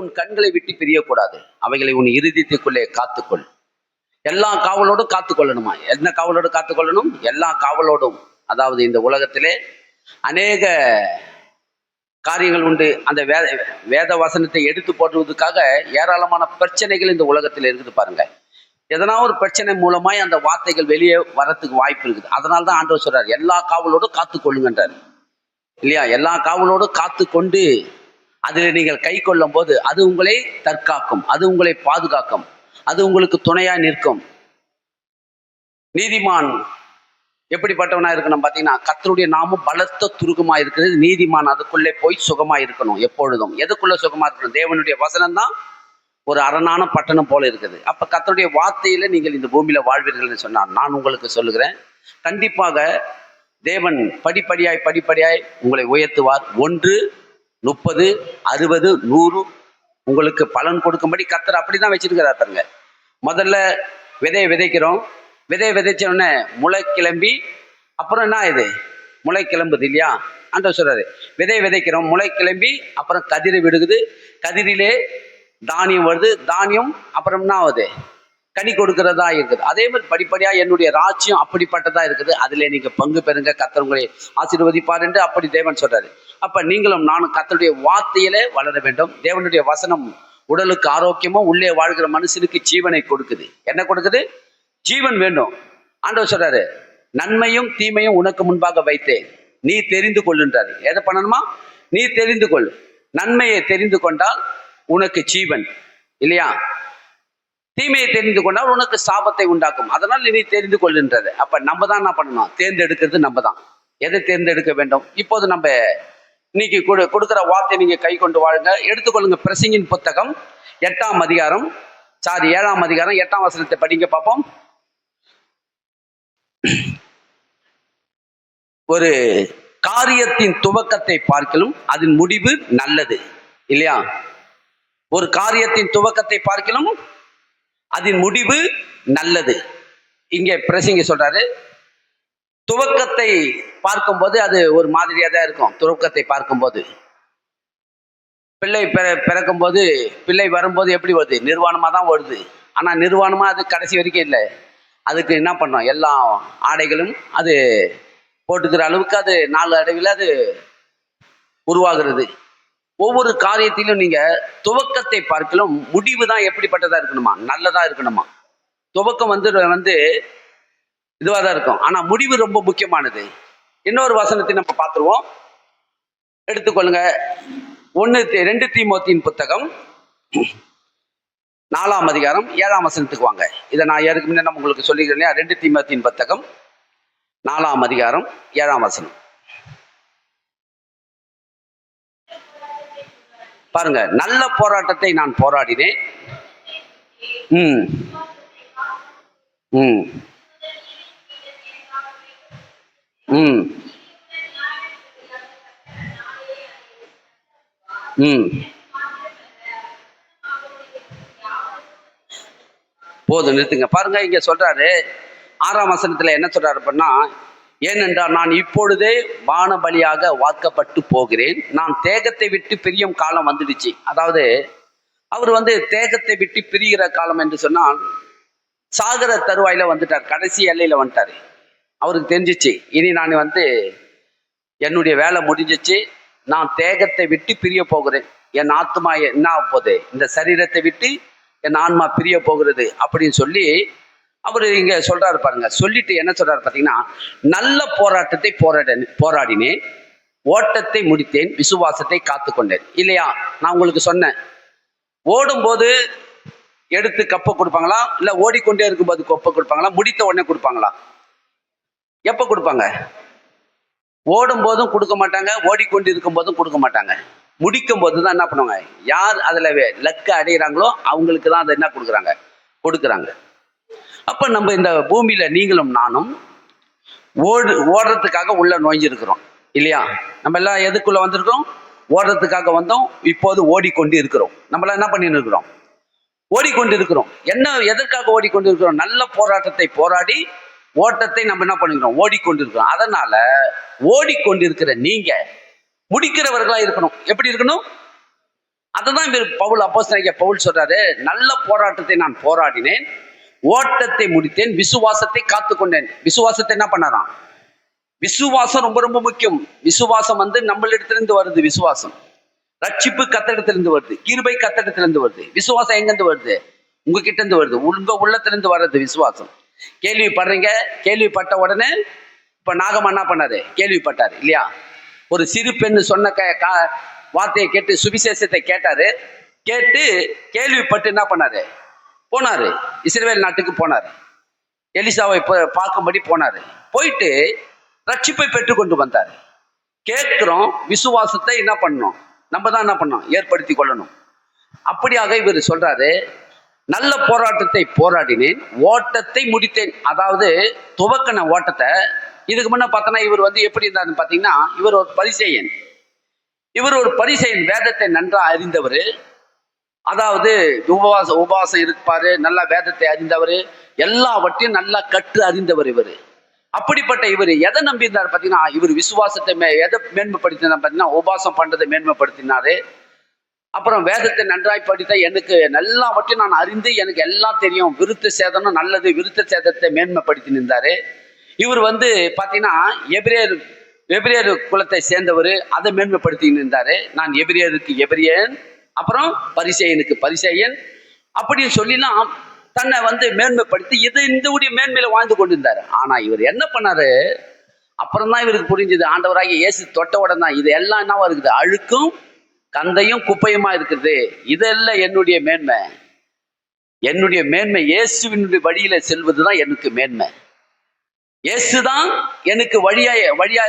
உன் கண்களை விட்டு பிரியக்கூடாது, அவைகளை உன் இருதயத்துக்குள்ளே காத்துக்கொள். எல்லா காவலோடும் காத்துக்கொள்ளணுமா? என்ன காவலோடு காத்துக்கொள்ளணும்? எல்லா காவலோடும். அதாவது இந்த உலகத்திலே அநேக காரியங்கள் உண்டு. அந்த வேத வசனத்தை எடுத்து போடுவதற்காக ஏராளமான பிரச்சனைகள் இந்த உலகத்தில் இருக்குது பாருங்க. எதனா ஒரு பிரச்சனை மூலமாய் அந்த வார்த்தைகள் வெளியே வரத்துக்கு வாய்ப்பு இருக்குது. அதனால தான் ஆண்டவர் சொல்றாரு, எல்லா காவலோடும் காத்து கொள்ளுங்கன்றார் இல்லையா? எல்லா காவலோடும் காத்து கொண்டு அதில் நீங்கள் கை கொள்ளும் போது அது உங்களை தற்காக்கும், அது உங்களை பாதுகாக்கும், அது உங்களுக்கு துணையா நிற்கும். நீதிமான் எப்படிப்பட்டவனா இருக்கணும் பார்த்தீங்கன்னா, கர்த்தருடைய நாமம் பலத்த துருகமா இருக்கிறது. நீதிமான் அதுக்குள்ளே போய் சுகமா இருக்கணும். எப்பொழுதும் எதுக்குள்ள சுகமா இருக்கணும்? தேவனுடைய வசனம் தான் ஒரு அரணான பட்டணம் போல இருக்குது. அப்ப கர்த்தருடைய வார்த்தையில நீங்கள் இந்த பூமியில வாழ்வீர்கள் சொன்னார். நான் உங்களுக்கு சொல்லுகிறேன், கண்டிப்பாக தேவன் படிப்படியாய் உங்களை உயர்த்துவார். 1, 30, 60, 100 உங்களுக்கு பலன் கொடுக்கும்படி கர்த்தர் அப்படிதான் வச்சிருக்கிறார் பாருங்க. முதல்ல விதையை விதைக்கிறோம். விதையை விதைச்ச உடனே முளை கிளம்பி, அப்புறம் என்ன இது முளை கிளம்புது இல்லையா? ஆண்டவர் சொல்றாரு, விதையை விதைக்கிறோம், முளை கிளம்பி அப்புறம் கதிரை விடுகுது, கதிரிலே தானியம் வருது, தானியம் அப்புறம் என்ன ஆகுது? கனி கொடுக்கிறதா இருக்குது. அதே மாதிரி படிப்படியா என்னுடைய ராஜ்யம் அப்படிப்பட்டதா இருக்குது. அதுல நீங்க பங்கு பெறுங்க, கர்த்தர் உங்களை ஆசீர்வதிப்பார் என்று அப்படி தேவன் சொல்றாரு. அப்ப நீங்களும் நானும் கர்த்தருடைய வார்த்தையிலே வளர வேண்டும். தேவனுடைய வசனம் உடலுக்கு ஆரோக்கியமும் உள்ளே வாழ்கிற மனுஷனுக்கு ஜீவனை கொடுக்குது. என்ன கொடுக்குது? ஜீவன் வேண்டும். ஆண்டவர் சொல்றாரு, நன்மையும் தீமையும் உனக்கு முன்பாக வைத்தேன், நீ தெரிந்து கொள்ளுன்றாரு. எதை பண்ணணுமா? நீ தெரிந்து கொள். நன்மையை தெரிந்து கொண்டால் உனக்கு ஜீவன் இல்லையா? தீமையை தெரிந்து கொண்டால் உனக்கு சாபத்தை உண்டாக்கும். அதனால் நீ தெரிந்து கொள்ளுன்றது. அப்ப நம்ம தான் என்ன பண்ணணும்? தேர்ந்தெடுக்கிறது நம்ம தான். எதை தேர்ந்தெடுக்க வேண்டும்? இப்போது நம்ம இன்னைக்கு கொடுக்குற வார்த்தை நீங்க கை கொண்டு வாழுங்க. எடுத்துக்கொள்ளுங்க. பிரசங்கின் புத்தகம் 7ஆம் அதிகாரம் 8ஆம் வசனத்தை படிங்க பார்ப்போம். ஒரு காரியத்தின் துவக்கத்தை பார்க்கலும் அதன் முடிவு நல்லது இல்லையா? ஒரு காரியத்தின் துவக்கத்தை பார்க்கலும் அதன் முடிவு நல்லது. இங்கே பிரசங்கி சொல்றாரு, துவக்கத்தை பார்க்கும்போது அது ஒரு மாதிரியா தான் இருக்கும். துவக்கத்தை பார்க்கும்போது பிள்ளை பிறக்கும் போது, பிள்ளை வரும்போது எப்படி வருது? நிர்வாணமா தான் வருது. ஆனா நிர்வாணமா அது கடைசி வரைக்கும் இல்லை. அதுக்கு என்ன பண்ணோம்? எல்லா ஆடைகளும் அது போட்டுக்கிற அளவுக்கு அது நாள் அடைவில் அது உருவாகிறது. ஒவ்வொரு காரியத்திலும் நீங்க துவக்கத்தை பார்க்கலும் முடிவு தான் எப்படிப்பட்டதா இருக்கணுமா? நல்லதா இருக்கணுமா? துவக்கம் வந்து இதுவாக தான் இருக்கும், ஆனா முடிவு ரொம்ப முக்கியமானது. இன்னொரு வசனத்தை நம்ம பார்த்துருவோம். எடுத்துக்கொள்ளுங்க. 2 தீமோத்தேயின் புத்தகம் 4ஆம் அதிகாரம் 7ஆம் வசனத்துக்கு வாங்க. இதை நான் ஏற்கனவே முன்னே நம்ம உங்களுக்கு சொல்லிக்கிறேன். 2 தீமோத்தேயின் புத்தகம் 4ஆம் அதிகாரம் 7ஆம் வசனம் பாருங்க. நல்ல போராட்டத்தை நான் போராடினேன். போதும், நிறுத்துங்க. பாருங்க, இங்க சொல்றாரு 6ஆம் வசனத்துல என்ன சொல்றாரு அப்படின்னா, ஏனென்றால் நான் இப்பொழுதே வான பலியாக வாக்கப்பட்டு போகிறேன், நான் தேகத்தை விட்டு பிரியும் காலம் வந்துடுச்சு. அதாவது அவர் தேகத்தை விட்டு பிரிகிற காலம் என்று சொன்னால் சாகர தருவாயில வந்துட்டார், கடைசி எல்லையில வந்துட்டாரு. அவருக்கு தெரிஞ்சிச்சு, இனி நான் என்னுடைய வேலை முடிஞ்சிச்சு, நான் தேகத்தை விட்டு பிரிய போகிறேன், என் ஆத்மா என்ன ஆக போகுது, இந்த சரீரத்தை விட்டு என் ஆன்மா பிரிய போகிறது அப்படின்னு சொல்லி அவர் இங்க சொல்றாரு பாருங்க. சொல்லிட்டு என்ன சொல்றாரு பார்த்தீங்கன்னா, நல்ல போராட்டத்தை போராடினேன், ஓட்டத்தை முடித்தேன், விசுவாசத்தை காத்து கொண்டேன். இல்லையா? நான் உங்களுக்கு சொன்னேன், ஓடும்போது எடுத்து கப்பை கொடுப்பாங்களா, இல்ல ஓடிக்கொண்டே இருக்கும்போது கப்பை கொடுப்பாங்களா, முடித்த உடனே கொடுப்பாங்களா? எப்ப கொடுப்பாங்க? ஓடும் போதும் கொடுக்க மாட்டாங்க, ஓடிக்கொண்டு இருக்கும் போதும் கொடுக்க மாட்டாங்க. முடிக்கும் போது தான் என்ன பண்ணுவாங்க, யார் அதுல லக்க அடைகிறாங்களோ அவங்களுக்கு தான் அதை என்ன கொடுக்குறாங்க. அப்ப நம்ம இந்த பூமியில நீங்களும் நானும் ஓடுறதுக்காக உள்ள நுழைஞ்சிருக்கிறோம் இல்லையா? நம்ம எல்லாம் எதுக்குள்ள வந்திருக்கிறோம்? ஓடுறதுக்காக வந்தோம். இப்போது ஓடிக்கொண்டு இருக்கிறோம். நம்மளாம் என்ன பண்ணிட்டு இருக்கிறோம்? ஓடிக்கொண்டு இருக்கிறோம். எதற்காக ஓடிக்கொண்டு இருக்கிறோம்? நல்ல போராட்டத்தை போராடி ஓட்டத்தை நம்ம என்ன பண்ணிக்கிறோம்? ஓடிக்கொண்டு இருக்கிறோம். அதனால ஓடிக்கொண்டிருக்கிற நீங்க முடிக்கிறவர்களா இருக்கணும். எப்படி இருக்கணும்? அதுதான் இவர் பவுல், அப்போஸ்தலனாகிய பவுல் சொல்றாரு, நல்ல போராட்டத்தை நான் போராடினேன், ஓட்டத்தை முடித்தேன், விசுவாசத்தை காத்துக்கொண்டேன். விசுவாசத்தை என்ன பண்ணாராம்? விசுவாசம் ரொம்ப ரொம்ப முக்கியம். விசுவாசம் நம்மளிடத்திலிருந்து வருது. விசுவாசம் ரட்சிப்பு கத்தடத்திலிருந்து வருது, கிருபை கத்தடத்திலிருந்து வருது. விசுவாசம் எங்கிருந்து வருது? உங்ககிட்ட இருந்து வருது, உங்க உள்ளத்திலிருந்து வர்றது விசுவாசம். கேள்விப்படுறீங்க, கேள்விப்பட்ட உடனே இப்ப நாகம்மா என்ன பண்ணாரு? கேள்விப்பட்டாரு இல்லையா? ஒரு சிறு பெண்ணு சொன்ன வார்த்தையை கேட்டு சுவிசேஷத்தை கேட்டாரு. கேட்டு கேள்விப்பட்டு என்ன பண்ணாரு? போனாரு, இஸ்ரவேல் நாட்டுக்கு போனாரு. எலிசாவை பார்க்கும்படி போனாரு. போயிட்டு ரட்சிப்பை பெற்றுக்கொண்டு வந்தாரு. கேட்கிறோம், விசுவாசத்தை என்ன பண்ணணும்? நம்ம தான் என்ன பண்ணோம்? ஏற்படுத்தி கொள்ளணும். அப்படியாக இவர் சொல்றாரு, நல்ல போராட்டத்தை போராடினேன், ஓட்டத்தை முடித்தேன். அதாவது துவக்கின ஓட்டத்தை. இதுக்கு முன்ன பார்த்தோன்னா இவர் எப்படி இருந்தாருன்னு பார்த்தீங்கன்னா, இவர் ஒரு பரிசேயன். வேதத்தை நன்றா அறிந்தவர். அதாவது உபவாசம் இருப்பாரு, நல்லா வேதத்தை அறிந்தவர், எல்லாவற்றையும் நல்லா கற்று அறிந்தவர் இவர். அப்படிப்பட்ட இவர் எதை நம்பியிருந்தார் பார்த்தீங்கன்னா, இவர் விசுவாசத்தை எதை மேன்மைப்படுத்தினார் பார்த்தீங்கன்னா, உபவாசம் பண்றதை மேன்மைப்படுத்தினாரு. அப்புறம் வேதத்தை நன்றாய் படித்த எனக்கு எல்லாவற்றையும் நான் அறிந்து எனக்கு எல்லாம் தெரியும், விருத்த சேதனம் நல்லது, விருத்த சேதத்தை மேன்மைப்படுத்தி நின்றாரு. இவர் பார்த்தீங்கன்னா எபிரேயர் குலத்தை சேர்ந்தவர், அதை மேன்மைப்படுத்தி நின்றாரு. நான் எபிரேயருக்கு எபிரியன், அப்புறம் பரிசேயனுக்கு பரிசேயன் அப்படின்னு சொல்லிலாம் தன்னை மேன்மைப்படுத்தி இந்த மேன்மையில வாழ்ந்து கொண்டிருந்தாரு. ஆனா இவர் என்ன பண்ணாரு? அப்புறம் தான் இவருக்கு புரிஞ்சது, ஆண்டவராகிய இயேசு தொட்ட உடனே தான் இது எல்லாம் என்னவா இருக்குது? அழுக்கும் கந்தையும் குப்பையுமா இருக்குது. இதெல்லாம் என்னுடைய மேன்மை. என்னுடைய மேன்மை இயேசுவினுடைய வழியில செல்வதுதான் எனக்கு மேன்மை. இயேசுதான் எனக்கு வழியா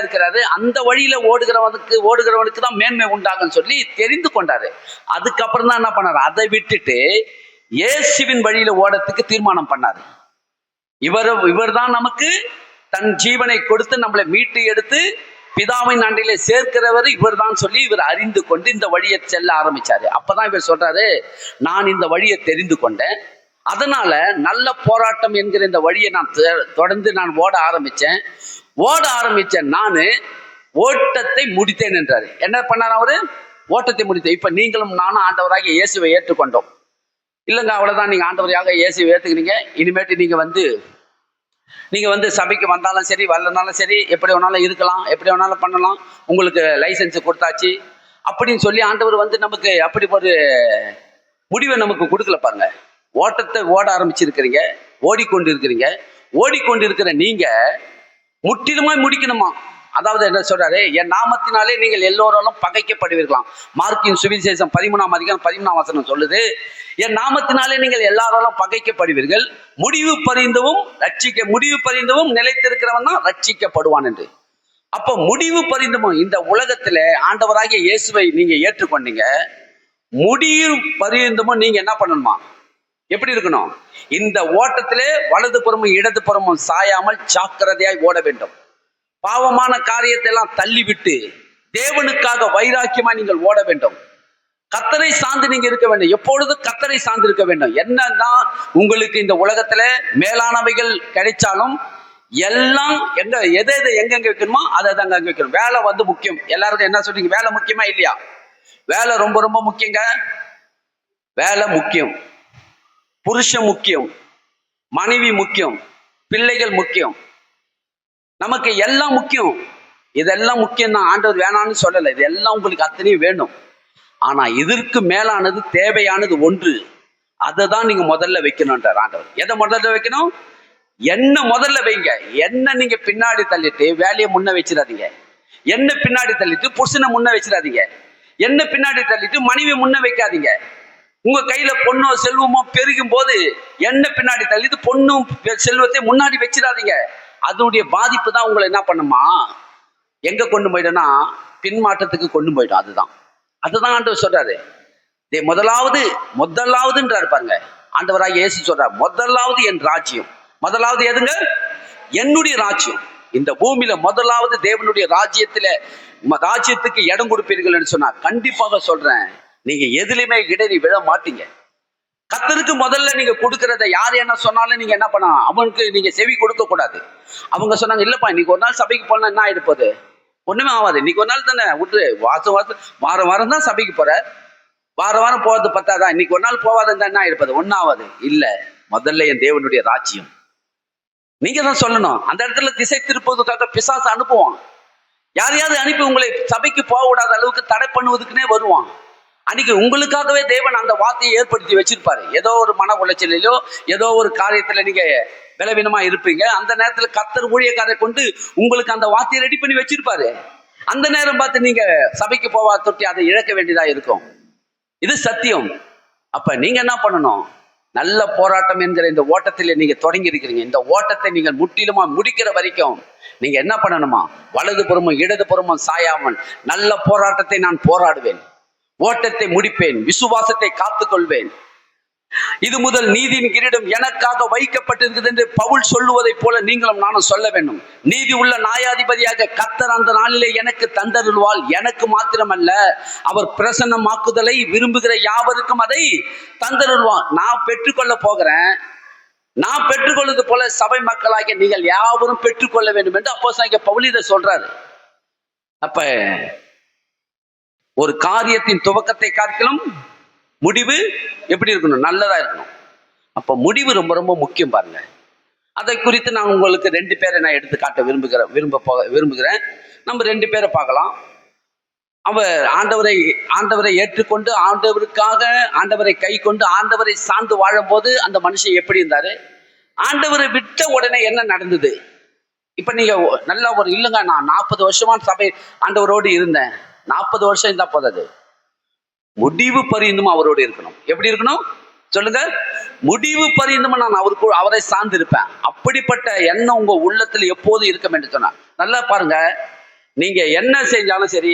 இருக்கிறாரு. அந்த வழியில ஓடுகிறவனுக்கு தான் மேன்மை உண்டாகும் சொல்லி தெரிந்து கொண்டாரு. அதுக்கப்புறம் தான் என்ன பண்ணாரு? அதை விட்டுட்டு இயேசுவின் வழியில ஓடத்துக்கு தீர்மானம் பண்ணாரு. இவர் தான் நமக்கு தன் ஜீவனை கொடுத்து நம்மளை மீட்டு எடுத்து பிதாவின் ஆண்டிலே சேர்க்கிறவர் இவர் தான் சொல்லி இவர் அறிந்து கொண்டு இந்த வழியை செல்ல ஆரம்பிச்சாரு. அப்பதான் இவர் சொல்றாரு, நான் இந்த வழியை தெரிந்து கொண்டேன், அதனால நல்ல போராட்டம் என்கிற இந்த வழியை நான் தொடர்ந்து நான் ஓட ஆரம்பிச்சேன். நானு ஓட்டத்தை முடித்தேன் என்றாரு. என்ன பண்ணார் அவரு? ஓட்டத்தை முடித்தேன். இப்ப நீங்களும் நானும் ஆண்டவராக இயேசுவை ஏற்றுக்கொண்டோம். இல்லைங்க, அவ்வளவுதான், நீங்க ஆண்டவராக இயேசுவை ஏத்துக்கிறீங்க. இனிமேட்டு நீங்க சபைக்கு வந்தாலும் சரி, வரலனாலும் சரி, எப்படி வேணாலும் இருக்கலாம், எப்படி வேணாலும் பண்ணலாம், உங்களுக்கு லைசன்ஸ் கொடுத்தாச்சு அப்படின்னு சொல்லி ஆண்டவர் நமக்கு அப்படி ஒரு முடிவை நமக்கு கொடுக்கல. பாருங்க, ஓட்டத்தை ஓட ஆரம்பிச்சிருக்கிறீங்க, ஓடிக்கொண்டிருக்கிற நீங்க முற்றிலுமாய் முடிக்கணுமா? அதாவது என்ன சொல்றாரு? என் நாமத்தினாலே நீங்கள் எல்லோராலும் பகைக்கப்படுவீர்களாம். மார்க்கின் சுவிசேஷம் 13:13 சொல்லுது, என் நாமத்தினாலே நீங்கள் எல்லாராலும் பகைக்கப்படுவீர்கள், முடிவு பரிந்தவும் நிலைத்திருக்கிறவன் தான் ரட்சிக்கப்படுவான் என்று. அப்ப முடிவு பரிந்தமும், இந்த உலகத்துல ஆண்டவராகிய இயேசுவை நீங்க ஏற்றுக்கொண்டீங்க, முடிவு பரிந்தமும் நீங்க என்ன பண்ணணுமா? எப்படி இருக்கணும்? இந்த ஓட்டத்திலே வலது புறமும் இடது புறமும் சாயாமல் ஜாக்கிரதையாய் ஓட வேண்டும். பாவமான காரியத்தை எல்லாம் தள்ளிவிட்டு தேவனுக்காக வைராக்கியமா நீங்கள் ஓட வேண்டும். கர்த்தரை சார்ந்து நீங்க இருக்க வேண்டும். எப்பொழுதும் கர்த்தரை சார்ந்து இருக்க வேண்டும். என்னன்னா, உங்களுக்கு இந்த உலகத்துல மேலானவைகள் கிடைச்சாலும் எல்லாம் எங்கெங்க வைக்கணுமோ அதை அங்க வைக்கணும். வேலை முக்கியம். எல்லாருக்கும் என்ன சொல்றீங்க? வேலை முக்கியமா இல்லையா? வேலை ரொம்ப ரொம்ப முக்கியங்க. வேலை முக்கியம், புருஷன் முக்கியம், மனைவி முக்கியம், பிள்ளைகள் முக்கியம், நமக்கு எல்லாம் முக்கியம். இதெல்லாம் முக்கியம் தான். ஆண்டவர் வேணான்னு சொல்லலை, இதெல்லாம் உங்களுக்கு அத்தனையும் வேணும். ஆனா இதற்கு மேலானது, தேவையானது ஒன்று, அதை தான் நீங்க முதல்ல வைக்கணும்ன்றார் ஆண்டவர். எதை முதல்ல வைக்கணும்? என்ன முதல்ல வைங்க. என்ன நீங்க பின்னாடி தள்ளிட்டு வேலையை முன்ன வச்சிடாதீங்க. என்ன பின்னாடி தள்ளிட்டு புருஷனை முன்ன வச்சிடாதீங்க. என்ன பின்னாடி தள்ளிட்டு மனைவி முன்ன வைக்காதீங்க. உங்க கையில பொண்ணோ செல்வமோ பெருகும் போது என்ன பின்னாடி தள்ளிட்டு பொண்ணும் செல்வத்தை முன்னாடி வச்சிடாதீங்க. அதனுடைய பாதிப்பு தான் உங்களை என்ன பண்ணுமா, எங்க கொண்டு போயிடும்னா பின்மாற்றத்துக்கு கொண்டு போயிடும். அதுதான் ஆண்டவர் சொல்றாரு. முதலாவதுன்றாரு பாருங்க. ஆண்டவராக இயேசு சொல்றாரு, முதலாவது என் ராஜ்யம். முதலாவது எதுங்க? என்னுடைய ராஜ்யம். இந்த பூமியில முதலாவது தேவனுடைய ராஜ்யத்துக்கு இடம் கொடுப்பீர்கள் என்று சொன்னா, கண்டிப்பாக சொல்றேன், நீங்க எதுலையுமே இடறி விழ மாட்டீங்க. கர்த்தருக்கு முதல்ல நீங்க கொடுக்கறத யார் என்ன சொன்னாலும் நீங்க என்ன பண்ணலாம், அவனுக்கு நீங்க செவி கொடுக்க கூடாது. அவங்க சொன்னாங்க, இல்லப்பா இன்னைக்கு ஒரு நாள் சபைக்கு போனா என்ன ஆயிடு போகுது? ஒண்ணுமே ஆகாது. இன்னைக்கு ஒரு நாள் தானே விட்டு வாரம் தான் சபைக்கு போற, வாரம் வாரம் போவது பத்தாதான், இன்னைக்கு ஒரு நாள் போவாதுன்னு என்ன இருப்பது, ஒன்னாவது இல்ல. முதல்ல என் தேவனுடைய ராஜ்யம். நீங்க தான் சொல்லணும். அந்த இடத்துல திசை திருப்பதுக்காக பிசாசு அனுப்புவான். யாரையாவது அனுப்பி உங்களை சபைக்கு போக விடாத அளவுக்கு தடை பண்ணுவதுக்குன்னே வருவான். அன்னைக்கு உங்களுக்காகவே தேவன் அந்த வார்த்தையை ஏற்படுத்தி வச்சிருப்பாரு. ஏதோ ஒரு மன உளைச்சலையோ ஏதோ ஒரு காரியத்துல நீங்க பலவீனமா இருப்பீங்க. அந்த நேரத்துல கர்த்தர் ஊழியக்காரை கொண்டு உங்களுக்கு அந்த வார்த்தையை ரெடி பண்ணி வச்சிருப்பாரு. அந்த நேரம் பார்த்து நீங்க சபைக்கு போவா தொட்டி அதை இழக்க வேண்டியதா இருக்கும். இது சத்தியம். அப்ப நீங்க என்ன பண்ணணும்? நல்ல போராட்டம் என்கிற இந்த ஓட்டத்திலே நீங்க தொடங்கி இருக்கிறீங்க. இந்த ஓட்டத்தை நீங்கள் முற்றிலுமா முடிக்கிற வரைக்கும் நீங்க என்ன பண்ணணுமா? வலது புறமும் இடது புறமும் சாயாமல் நல்ல போராட்டத்தை நான் போராடுவேன், ஓட்டத்தை முடிப்பேன், விசுவாசத்தை காத்துக்கொள்வேன். இது முதல் நீதியின் கிரீடம் எனக்காக வைக்கப்பட்டிருக்கிறது என்று பவுல் சொல்லுவதை போல நீங்களும் நானும் சொல்ல வேண்டும். நீதி உள்ள நியாயாதிபதியாக கர்த்தர் அந்த நாளிலே எனக்கு தந்தருள்வாள். எனக்கு மாத்திரமல்ல, அவர் பிரசன்னமாக்குதலை விரும்புகிற யாவருக்கும் அதை தந்தருள்வான். நான் பெற்றுக்கொள்ள போகிறேன். நான் பெற்றுக்கொள்வது போல சபை மக்களாகிய நீங்கள் யாவரும் பெற்றுக்கொள்ள வேண்டும் என்று அப்போஸ்தலனாகிய பவுல் இதை சொல்றாரு. அப்ப ஒரு காரியத்தின் துவக்கத்தை காட்டிலும் முடிவு எப்படி இருக்கணும்? நல்லதா இருக்கணும். அப்ப முடிவு ரொம்ப ரொம்ப முக்கியம் பாருங்க. அதை குறித்து நான் உங்களுக்கு 2 பேரை நான் எடுத்து காட்ட விரும்புகிறேன். நம்ம 2 பேரை பார்க்கலாம். அவர் ஆண்டவரை ஏற்றுக்கொண்டு ஆண்டவரை கை கொண்டு ஆண்டவரை சார்ந்து வாழும் போது அந்த மனுஷன் எப்படி இருந்தாரு? ஆண்டவரை விட்ட உடனே என்ன நடந்தது? இப்ப நீங்க நல்லா ஒரு இல்லைங்க, நான் 40 வருஷமா சபை ஆண்டவரோடு இருந்தேன். 40 வருஷம் இருந்தா போதாது, முடிவு பரியந்தம் அவரோடு இருக்கணும். எப்படி இருக்கணும் சொல்லுங்க? முடிவு பரியந்தம் நான் அவரை சார்ந்து இருப்பேன். அப்படிப்பட்ட எண்ணம் உங்க உள்ளத்துல எப்போதும் இருக்கும் என்று சொன்னா நல்லா பாருங்க. நீங்க என்ன செஞ்சாலும் சரி,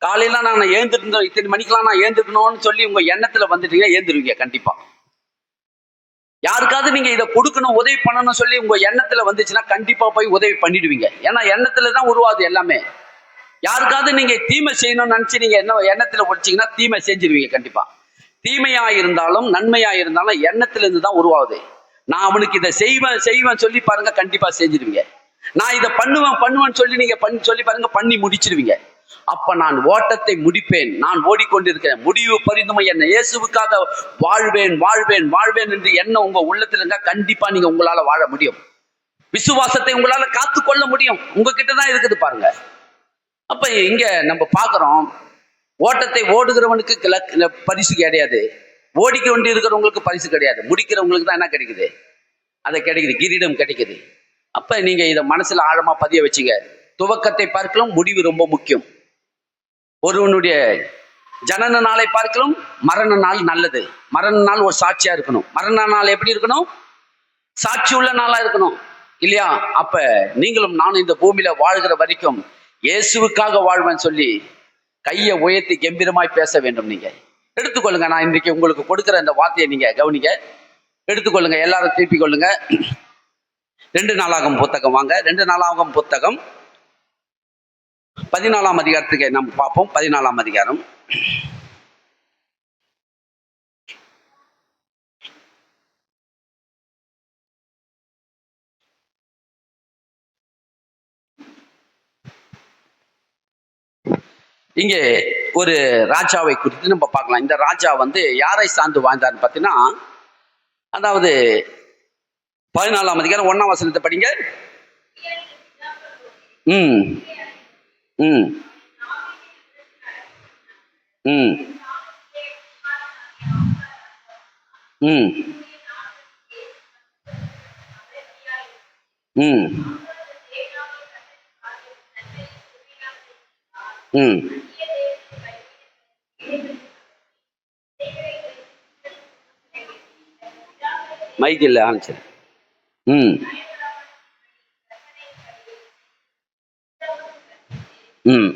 காலையில நான் ஏந்திருந்தோம், இத்தனை மணிக்கெல்லாம் நான் ஏந்திருக்கணும்னு சொல்லி உங்க எண்ணத்துல வந்துட்டீங்கன்னா ஏந்திருவீங்க கண்டிப்பா. யாருக்காவது நீங்க இதை கொடுக்கணும், உதவி பண்ணணும்னு சொல்லி உங்க எண்ணத்துல வந்துச்சுன்னா கண்டிப்பா போய் உதவி பண்ணிடுவீங்க. ஏன்னா எண்ணத்துலதான் உருவாது எல்லாமே. யாருக்காவது நீங்க தீமை செய்யணும்னு நினைச்சு நீங்க என்ன எண்ணத்துல ஒழிச்சீங்கன்னா தீமை செஞ்சிருவீங்க கண்டிப்பா. தீமையா இருந்தாலும் நன்மையா இருந்தாலும் எண்ணத்துல இருந்து தான் உருவாகுது. நான் அவனுக்கு இதை செய்வேன் சொல்லி பாருங்க, கண்டிப்பா செஞ்சிருவீங்க. நான் இதை பண்ணுவேன்னு சொல்லி நீங்க சொல்லி பாருங்க, பண்ணி முடிச்சிருவீங்க. அப்ப நான் ஓட்டத்தை முடிப்பேன், நான் ஓடிக்கொண்டிருக்கிறேன், முடிவு பரிந்துமை என்ன இயேசுவுக்காக வாழ்வேன் என்று எண்ணம் உங்க உள்ளத்துல இருந்தா கண்டிப்பா நீங்க உங்களால வாழ முடியும். விசுவாசத்தை உங்களால காத்துக்கொள்ள முடியும். உங்ககிட்ட தான் இருக்குது பாருங்க. அப்ப இங்க நம்ம பாக்குறோம், ஓட்டத்தை ஓடுகிறவனுக்கு பரிசு கிடையாது, ஓடிக்கொண்டு இருக்கிறவங்களுக்கு பரிசு கிடையாது, முடிக்கிறவங்களுக்கு தான் என்ன கிடைக்குது? அதை கிடைக்குது, கிரீடம் கிடைக்குது. அப்ப நீங்க இதை மனசுல ஆழமா பதிய வச்சுங்க. துவக்கத்தை பார்க்கலாம் முடிவு ரொம்ப முக்கியம். ஒருவனுடைய ஜனன நாளை பார்க்கலாம் மரண நாள் நல்லது. மரண நாள் ஒரு சாட்சியா இருக்கணும். மரண நாள் எப்படி இருக்கணும்? சாட்சி உள்ள நாளா இருக்கணும் இல்லையா? அப்ப நீங்களும் நானும் இந்த பூமியில வாழ்கிற வரைக்கும் இயேசுவுக்காக வாழ்வேன்னு சொல்லி கையை உயர்த்தி கம்பீரமாய் பேச வேண்டும். நீங்க எடுத்துக்கொள்ளுங்க. நான் இன்றைக்கு உங்களுக்கு கொடுக்குற இந்த வார்த்தையை நீங்க கவனிங்க, எடுத்துக்கொள்ளுங்க. எல்லாரும் திருப்பிக் கொள்ளுங்க. 2 நாளாகமம் புத்தகம் வாங்க. 2 நாளாகமம் புத்தகம் 14ஆம் அதிகாரத்துக்கு நம்ம பார்ப்போம். 14ஆம் அதிகாரம். இங்கே ஒரு ராஜாவை குறித்து நம்ம பார்க்கலாம். இந்த ராஜா யாரை சார்ந்து வாழ்ந்தார்னு பார்த்தீங்கன்னா, அதாவது 14ஆம் அதிகாரம் 1ஆம் வசனத்தை படிங்க. ம் ம் ம் ம் ம் ம் மைக்கில் ஆரம்பிச்சு. ம் ம்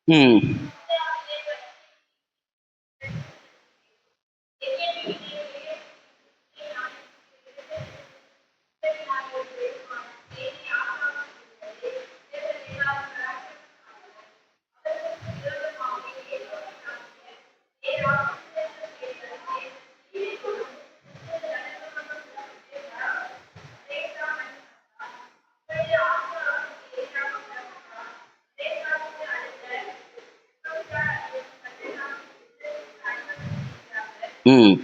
ம் ம்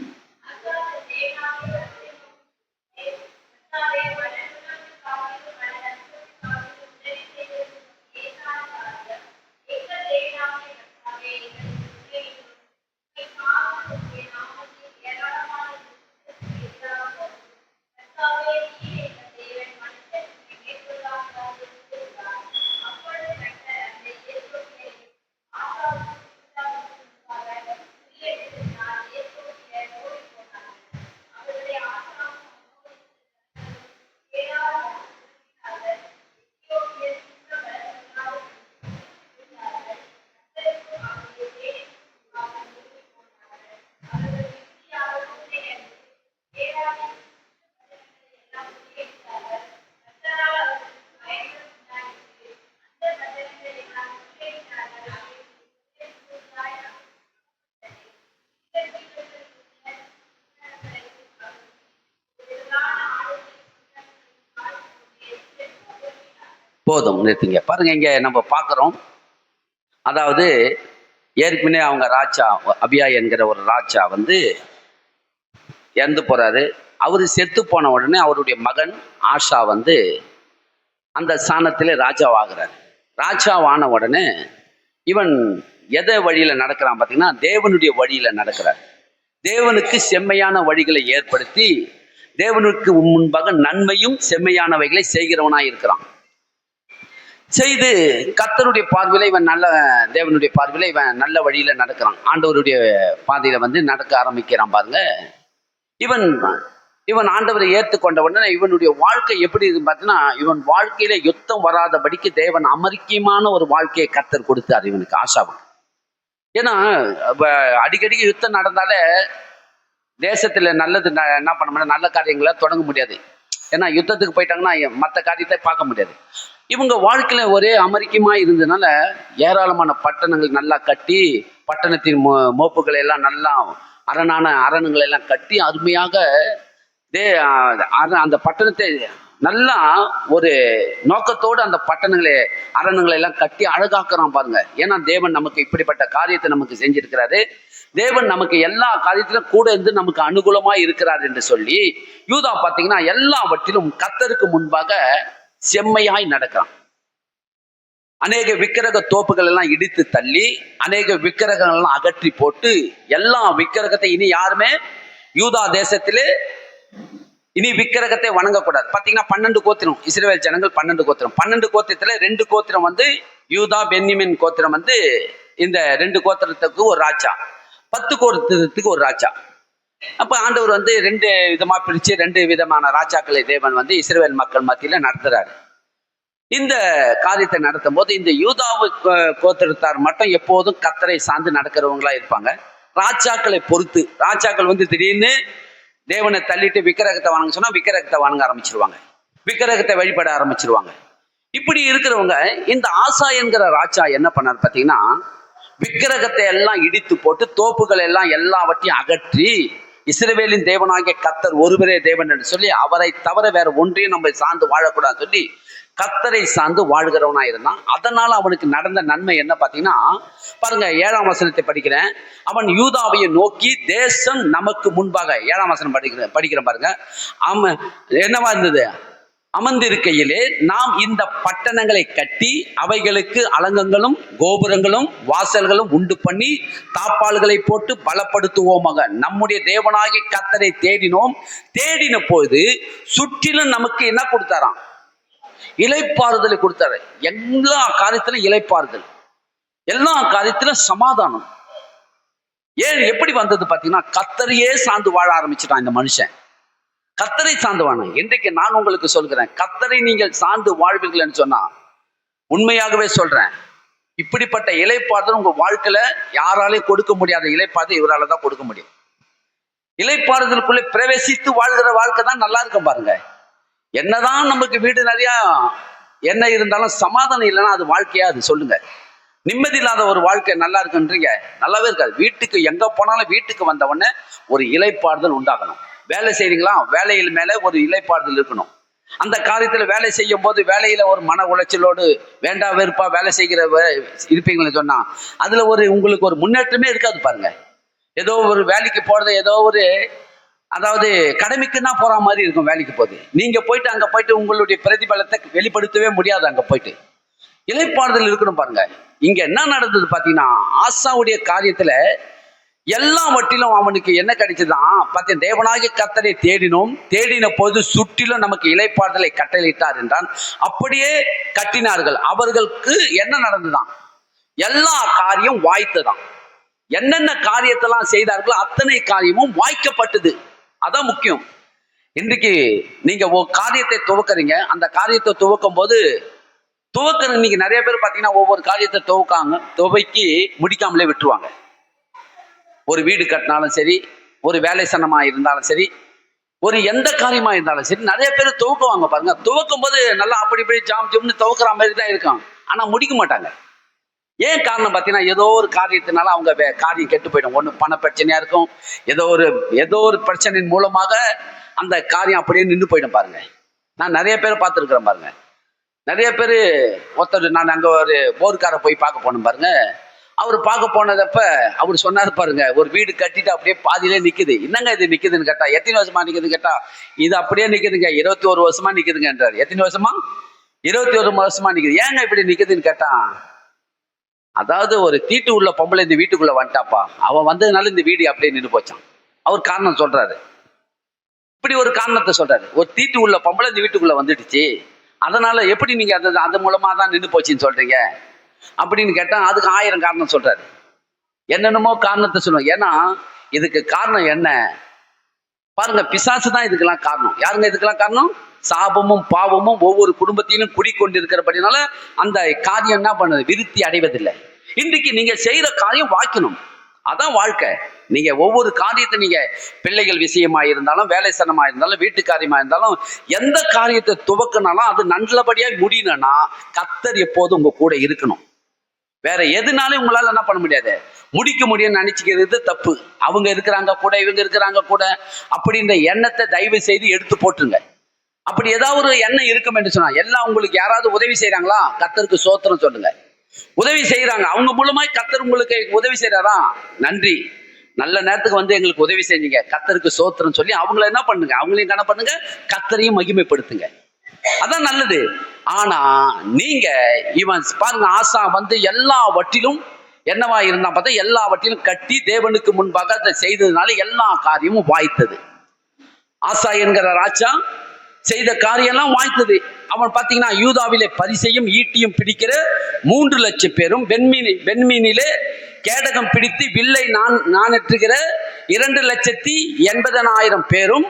போதும், நிறுத்திங்க. பாருங்க, இங்க நம்ம பார்க்குறோம். அதாவது ஏற்கனவே அவங்க ராஜா அபியா என்கிற ஒரு ராஜா வந்து இறந்து போறாரு. அவரு செத்து போன உடனே அவருடைய மகன் ஆஷா வந்து அந்த ஸ்தானத்திலே ராஜாவாகிறார். ராஜாவான உடனே இவன் எதை வழியில நடக்கிறான் பார்த்தீங்கன்னா, தேவனுடைய வழியில நடக்கிறார். தேவனுக்கு செம்மையான வழிகளை ஏற்படுத்தி தேவனுக்கு முன்பாக நன்மையும் செம்மையானவைகளை செய்கிறவனாய் இருக்கிறான். செய்து கர்த்தருடைய பார்வையில இவன் நல்ல, தேவனுடைய பார்வையில இவன் நல்ல வழியில நடக்கிறான். ஆண்டவருடைய பாதையில வந்து நடக்க ஆரம்பிக்கிறான். பாருங்க, இவன் இவன் ஆண்டவரை ஏற்றுக்கொண்ட உடனே இவனுடைய வாழ்க்கை எப்படி இருக்கு பார்த்தீங்கன்னா, இவன் வாழ்க்கையில யுத்தம் வராதபடிக்கு தேவன் அமெரிக்கமான ஒரு வாழ்க்கையை கர்த்தர் கொடுத்தார் இவனுக்கு, ஆஷாவுக்கு. ஏன்னா அடிக்கடிக்கு யுத்தம் நடந்தாலே தேசத்துல நல்லது என்ன பண்ண முடியாது, நல்ல காரியங்களை தொடங்க முடியாது. ஏன்னா யுத்தத்துக்கு போயிட்டாங்கன்னா மற்ற காரியத்தை பார்க்க முடியாது. இவங்க வாழ்க்கையில ஒரே அமெரிக்கமா இருந்ததுனால ஏராளமான பட்டணங்கள் நல்லா கட்டி, பட்டணத்தின் மோப்புகளை எல்லாம் நல்லா அரணுங்களை எல்லாம் கட்டி அருமையாக அந்த பட்டணத்தை நல்லா ஒரு நோக்கத்தோடு அந்த பட்டணங்களை அரணுங்களை எல்லாம் கட்டி அழகாக்குறான். பாருங்க, ஏன்னா தேவன் நமக்கு இப்படிப்பட்ட காரியத்தை நமக்கு செஞ்சிருக்கிறாரு. தேவன் நமக்கு எல்லா காரியத்திலும் கூட இருந்து நமக்கு அனுகூலமா இருக்கிறார் என்று சொல்லி யூதா பார்த்தீங்கன்னா எல்லாவற்றிலும் கர்த்தருக்கு முன்பாக செம்மையாய் நடக்கிறான். அநேக விக்கிரக தோப்புகள் எல்லாம் இடித்து தள்ளி, அநேக விக்கிரகங்கள் எல்லாம் அகற்றி போட்டு, எல்லா விக்கிரகத்தை இனி யாருமே யூதா தேசத்திலே இனி விக்கிரகத்தை வணங்கக்கூடாது. பார்த்தீங்கன்னா 12 கோத்திரம் இஸ்ரவேல் ஜனங்கள், 12 கோத்திரம். 12 கோத்திரத்துல 2 கோத்திரம் வந்து யூதா பென்யமீன் கோத்திரம் வந்து இந்த 2 கோத்திரத்துக்கு ஒரு ராஜா, 10 கோத்திரத்துக்கு ஒரு ராஜா. அப்ப ஆண்டவர் வந்து 2 விதமா பிரிச்சு 2 விதமான ராஜாக்களை தேவன் வந்து இஸ்ரவேல் மக்கள் மத்தியில நடத்துறாரு. இந்த காரியத்தை நடத்தும் போது இந்த யூதாவு கோத்திரத்தார் மட்டும் எப்போதும் கர்த்தரை சார்ந்து நடக்கிறவங்களா இருப்பாங்க. ராஜாக்களை பொறுத்து, ராஜாக்கள் வந்து திடீர்னு தேவனை தள்ளிட்டு விக்கிரகத்தை வணங்க சொன்னா விக்கிரகத்தை வணங்க ஆரம்பிச்சிருவாங்க, விக்கிரகத்தை வழிபட ஆரம்பிச்சிருவாங்க. இப்படி இருக்கிறவங்க இந்த ஆசா என்கிற ராஜா என்ன பண்ணார் பார்த்தீங்கன்னா, விக்கிரகத்தை எல்லாம் இடித்து போட்டு தோப்புகள் எல்லாம் எல்லாவற்றையும் அகற்றி, இஸ்ரவேலின் தேவனாகிய கர்த்தர் ஒருவரே தேவன் என்று சொல்லி அவரை தவிர வேற ஒன்றையும் நம்ம சார்ந்து வாழக்கூடாது சொல்லி கர்த்தரை சார்ந்து வாழ்கிறவனா இருந்தான். அதனால அவனுக்கு நடந்த நன்மை என்ன பார்த்தீங்கன்னா, பாருங்க 7ஆம் வசனத்தை படிக்கிறேன். அவன் யூதாவையை நோக்கி, தேசம் நமக்கு முன்பாக, 7ஆம் வசனம் படிக்கிறேன் பாருங்க. அவன் என்னவா இருந்தது, அமர்ந்திருக்கையிலே நாம் இந்த பட்டணங்களை கட்டி அவைகளுக்கு அலங்கங்களும் கோபுரங்களும் வாசல்களும் உண்டு பண்ணி தாப்பால்களை போட்டு பலப்படுத்துவோமாக. நம்முடைய தேவனாகிய கர்த்தரை தேடினோம். தேடின போது சுற்றிலும் நமக்கு என்ன கொடுத்தாராம், இளைப்பாறுதலை கொடுத்தாரு. எல்லா காரியத்திலும் இளைப்பாறுதல், எல்லா காரியத்திலும் சமாதானம். ஏன் எப்படி வந்தது பார்த்தீங்கன்னா, கர்த்தரையே சார்ந்து வாழ ஆரம்பிச்சுட்டான் இந்த மனுஷன். கர்த்தரை சார்ந்து வாழ. இன்றைக்கு நான் உங்களுக்கு சொல்கிறேன், கர்த்தரை நீங்கள் சார்ந்து வாழ்வீர்கள் என்று சொன்னா, உண்மையாகவே சொல்றேன், இப்படிப்பட்ட இளைப்பாறுதல் உங்க வாழ்க்கையில யாராலையும் கொடுக்க முடியாத இளைப்பாறுதல் இவரால தான் கொடுக்க முடியும். இளைப்பாறுதலுக்குள்ளே பிரவேசித்து வாழ்கிற வாழ்க்கை தான் நல்லா இருக்கும் பாருங்க. என்னதான் நமக்கு வீடு நிறைய என்ன இருந்தாலும் சமாதானம் இல்லைன்னா அது வாழ்க்கையா? அது சொல்லுங்க. நிம்மதி இல்லாத ஒரு வாழ்க்கை நல்லா இருக்குன்றீங்க, நல்லாவே இருக்காது. வீட்டுக்கு எங்க போனாலும் வீட்டுக்கு வந்த உடனே ஒரு இளைப்பாறுதல் உண்டாகணும். வேலை செய்றீங்களா, வேலையில் மேல ஒரு இளைப்பாறுதல் இருக்கணும். அந்த காரியத்துல வேலை செய்யும் போது வேலையில ஒரு மன உளைச்சலோடு வேண்டா வெறுப்பா வேலை செய்கிற இருப்பீங்கன்னு சொன்னா அதுல உங்களுக்கு ஒரு முன்னேற்றமே இருக்காது பாருங்க. ஏதோ ஒரு வேலைக்கு போறது ஏதோ ஒரு அதாவது கடமைக்கு தான் போற மாதிரி இருக்கும். வேலைக்கு போகுது நீங்க போயிட்டு அங்க போயிட்டு உங்களுடைய பிரதிபலத்தை வெளிப்படுத்தவே முடியாது. அங்க போயிட்டு இளைப்பாறுதல் இருக்கணும் பாருங்க. இங்க என்ன நடந்தது பாத்தீங்கன்னா, ஆசாவுடைய காரியத்துல எல்லாவற்றிலும் அவனுக்கு என்ன கிடைச்சதுதான் பார்த்தீங்க. தேவனாகிய கர்த்தரை தேடின போது சுற்றிலும் நமக்கு இளைப்பாறுதலை கட்டளையிட்டார் என்றான். அப்படியே கட்டினார்கள். அவர்களுக்கு என்ன நடந்துதான்? எல்லா காரியம் வாய்த்ததான். என்னென்ன காரியத்தெல்லாம் செய்தார்களோ அத்தனை காரியமும் வாய்க்கப்பட்டது. அதான் முக்கியம். இன்றைக்கு நீங்க ஒரு காரியத்தை துவக்குறீங்க. அந்த காரியத்தை துவக்கும் போது இன்னைக்கு நிறைய பேர் பார்த்தீங்கன்னா ஒவ்வொரு காரியத்தை துவக்கி முடிக்காமலே விட்டுருவாங்க. ஒரு வீடு கட்டினாலும் சரி, ஒரு வேலை சனமா இருந்தாலும் சரி, ஒரு எந்த காரியமா இருந்தாலும் சரி, நிறைய பேர் துவக்குவாங்க பாருங்க. துவக்கும் போது நல்லா அப்படி இப்படி ஜாம்னு துவக்கிற மாதிரி தான் இருக்கும். ஆனா முடிக்க மாட்டாங்க. ஏன் காரணம் பார்த்தீங்கன்னா, ஏதோ ஒரு காரியத்தினால அவங்க காரியம் கெட்டு போயிடும். ஒன்று பண பிரச்சனையா இருக்கும், ஏதோ ஒரு பிரச்சனையின் மூலமாக அந்த காரியம் அப்படியே நின்று போயிடும் பாருங்க. நான் நிறைய பேர் பார்த்துருக்கிறேன் பாருங்க. நிறைய பேர் ஒருத்தர் நான் அங்கே ஒரு போர்க்காரை போய் பார்க்க போனோம் பாருங்க. அவர் பார்க்க போனதப்ப அவர் சொன்னார் பாருங்க, ஒரு வீடு கட்டிட்டு அப்படியே பாதியிலே நிக்குது. என்னங்க இது நிக்குதுன்னு கேட்டா, எத்தனை வருஷமா நிக்குதுன்னு கேட்டா, இது அப்படியே நிக்குதுங்க, 21 வருஷமா நிக்குதுங்கன்றார். எத்தனை வருஷமா? 21 வருஷமா நிக்குது. ஏங்க இப்படி நிக்குதுன்னு கேட்டா, அதாவது ஒரு தீட்டு உள்ள பொம்பளை இந்த வீட்டுக்குள்ள வந்துட்டாப்பா, அவன் வந்ததுனால இந்த வீடு அப்படியே நின்று போச்சான். அவர் காரணம் சொல்றாரு. இப்படி ஒரு காரணத்தை சொல்றாரு. ஒரு தீட்டு உள்ள பொம்பளை இந்த வீட்டுக்குள்ள வந்துடுச்சு, அதனால எப்படி நீங்க அது மூலமா தான் நின்று போச்சுன்னு சொல்றீங்க அப்படின்னு கேட்டா, அதுக்கு 1000 காரணம் சொல்றாரு. என்னென்னமோ காரணத்தை சொல்லுவோம். ஏன்னா இதுக்கு காரணம் என்ன பாருங்க, பிசாசு தான் இதுக்கெல்லாம் காரணம். யாருங்க இதுக்கெல்லாம் காரணம்? சாபமும் பாவமும் ஒவ்வொரு குடும்பத்திலும் குடிக்கொண்டிருக்கிறபடினால அந்த காரியம் என்ன பண்ணுது? விருத்தி அடைவதில்லை. இன்றைக்கு நீங்க செய்யற காரியம் வாய்க்கணும். அதான் வாழ்க்கை. நீங்க ஒவ்வொரு காரியத்தை நீங்க பிள்ளைகள் விஷயமா இருந்தாலும், வேலை சனமா இருந்தாலும், வீட்டு காரியமா இருந்தாலும், எந்த காரியத்தை துவக்கினாலும் அது நல்லபடியா முடியணும்னா கர்த்தர் எப்போதும் உங்க கூட இருக்கணும். வேற எதுனாலும் உங்களால என்ன பண்ண முடியாது, முடிக்க முடியும்னு நினைச்சுக்கிறது தப்பு. அவங்க இருக்கிறாங்க கூட, இவங்க இருக்கிறாங்க கூட அப்படின்ற எண்ணத்தை தயவு செய்து எடுத்து போட்டுருங்க. அப்படி ஏதாவது ஒரு எண்ணம் இருக்கும் என்று சொன்னா, எல்லாம் உங்களுக்கு யாராவது உதவி செய்யறாங்களா, கர்த்தருக்கு சோத்திரம் சொல்லுங்க. உதவி செய்யறாங்க, அவங்க மூலமாய் கர்த்தர் உங்களுக்கு உதவி செய்யறாரா, நன்றி, நல்ல நேரத்துக்கு வந்து எங்களுக்கு உதவி செஞ்சீங்க, கர்த்தருக்கு சோத்திரம் சொல்லி அவங்கள என்ன பண்ணுங்க, அவங்களையும் கணக்கு பண்ணுங்க, கர்த்தரையும் மகிமைப்படுத்துங்க. அதான் நல்லது. ஆனா நீங்க இவன் பாருங்க, ஆசா வந்து எல்லாவற்றிலும் என்னவா இருந்தான் பார்த்தா, எல்லாவற்றிலும் கட்டி தேவனுக்கு முன்பாக அதை செய்ததுனால எல்லா காரியமும் வாய்த்தது. ஆசா என்கிற ராஜா செய்த காரியம் எல்லாம் வாய்த்தது. அவன் பார்த்தீங்கன்னா, யூதாவிலே பரிசையும் ஈட்டியும் பிடிக்கிற 3 லட்சம் பேரும், வெண்மீனிலே கேடகம் பிடித்து வில்லை நாணற்றுகிற 2,80,000 பேரும்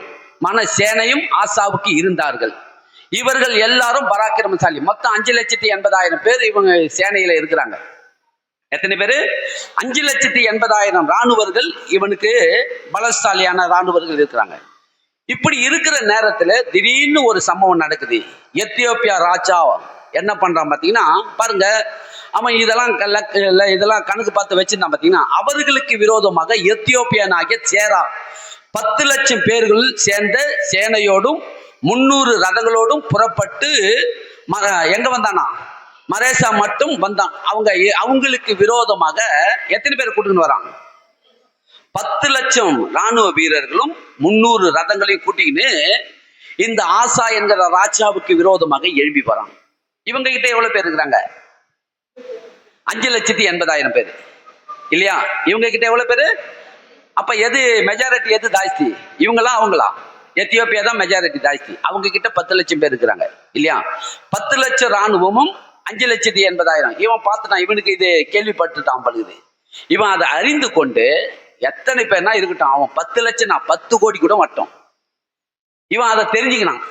மனசேனையும் ஆசாவுக்கு இருந்தார்கள். இவர்கள் எல்லாரும் பராக்கிரமசாலி. மொத்தம் 5,80,000 பேர் இவங்க சேனையில இருக்கிறாங்க. எத்தனை பேரு? 5,80,000 ராணுவர்கள் இவனுக்கு பலசாலியான ராணுவர்கள் இருக்கிறாங்க. இப்படி இருக்கிற நேரத்துல திடீர்னு ஒரு சம்பவம் நடக்குது. எத்தியோப்பியா ராஜா என்ன பண்றான் பாத்தீங்கன்னா, பாருங்க, அவன் இதெல்லாம் கணக்கு பார்த்து வச்சிருந்தான். பாத்தீங்கன்னா, அவர்களுக்கு விரோதமாக எத்தியோப்பியனாகிய சேரா 10 லட்சம் பேர்கள் சேர்ந்த சேனையோடும் 300 ரதங்களோடும் புறப்பட்டு எங்க வந்தானா, மரேசா மட்டும் வந்தான். அவங்களுக்கு விரோதமாக எத்தனை பேர் கூட்டின்னு வராங்க? 10 லட்சம் ராணுவ வீரர்களும் 300 ரதங்களையும் கூட்டிக்கின்னு இந்த ஆசா என்கிற ராஜாவுக்கு விரோதமாக எழுப்பி வரான். இவங்க கிட்ட எவ்வளவு பேர் இருக்கிறாங்க? 5,80,000 பேர் இல்லையா? இவங்க கிட்ட எவ்வளவு பேரு? அப்ப எது மெஜாரிட்டி, எது ஜாஸ்தி? இவங்களா அவங்களா? எத்தியோப்பியா தான் மெஜாரிட்டி ஜாஸ்தி. அவங்க கிட்ட 10 லட்சம் பேர் இருக்கிறாங்க இல்லையா? 10 லட்சம் ராணுவமும் 5,80,000. இவன் பார்த்துட்டான், இவனுக்கு இது கேள்விப்பட்டுட்டான் பழுகுது. இவன் அதை அறிந்து கொண்டு, எத்தனை பேர்னா இருக்கட்டும், அவன் 10 லட்சம், நான் 10 கோடி கூட மட்டும், இவன் அதை தெரிஞ்சுக்கினான்.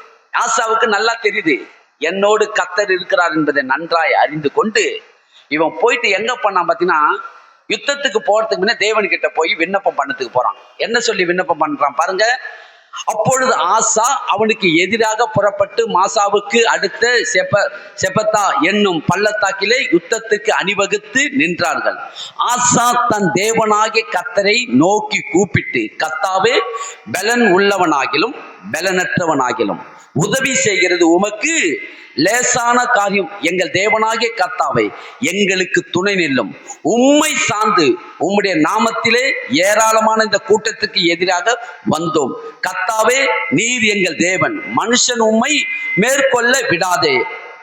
ஆசாவுக்கு நல்லா தெரியுது, என்னோடு கர்த்தர் இருக்கிறார் என்பதை நன்றாய் அறிந்து கொண்டு இவன் போயிட்டு எங்க பண்ணான் பாத்தீங்கன்னா, யுத்தத்துக்கு போறதுக்கு முன்னே தேவன் கிட்ட போய் விண்ணப்பம் பண்ணதுக்கு போறான். என்ன சொல்லி விண்ணப்பம் பண்றான் பாருங்க. அப்பொழுது ஆசா அவனுக்கு எதிராக புறப்பட்டு மாசாவுக்கு அடுத்த செபத்தா என்னும் பள்ளத்தாக்கிலே யுத்தத்துக்கு அணிவகுத்து நின்றார்கள். ஆசா தன் தேவனாகிய கர்த்தரை நோக்கி கூப்பிட்டு, கர்த்தாவே, பலன் உள்ளவனாகிலும் பலனற்றவனாகிலும் உதவி செய்கிறது உமக்கு லேசான காரியம். எங்கள் தேவனாகிய கர்த்தாவே, எங்களுக்கு துணை நில்லும். உம்மை சார்ந்து உம்முடைய நாமத்திலே ஏராளமான இந்த கூட்டத்துக்கு எதிராக வந்தோம். கர்த்தாவே, நீர் எங்கள் தேவன், மனுஷன் உம்மை மேற்கொள்ள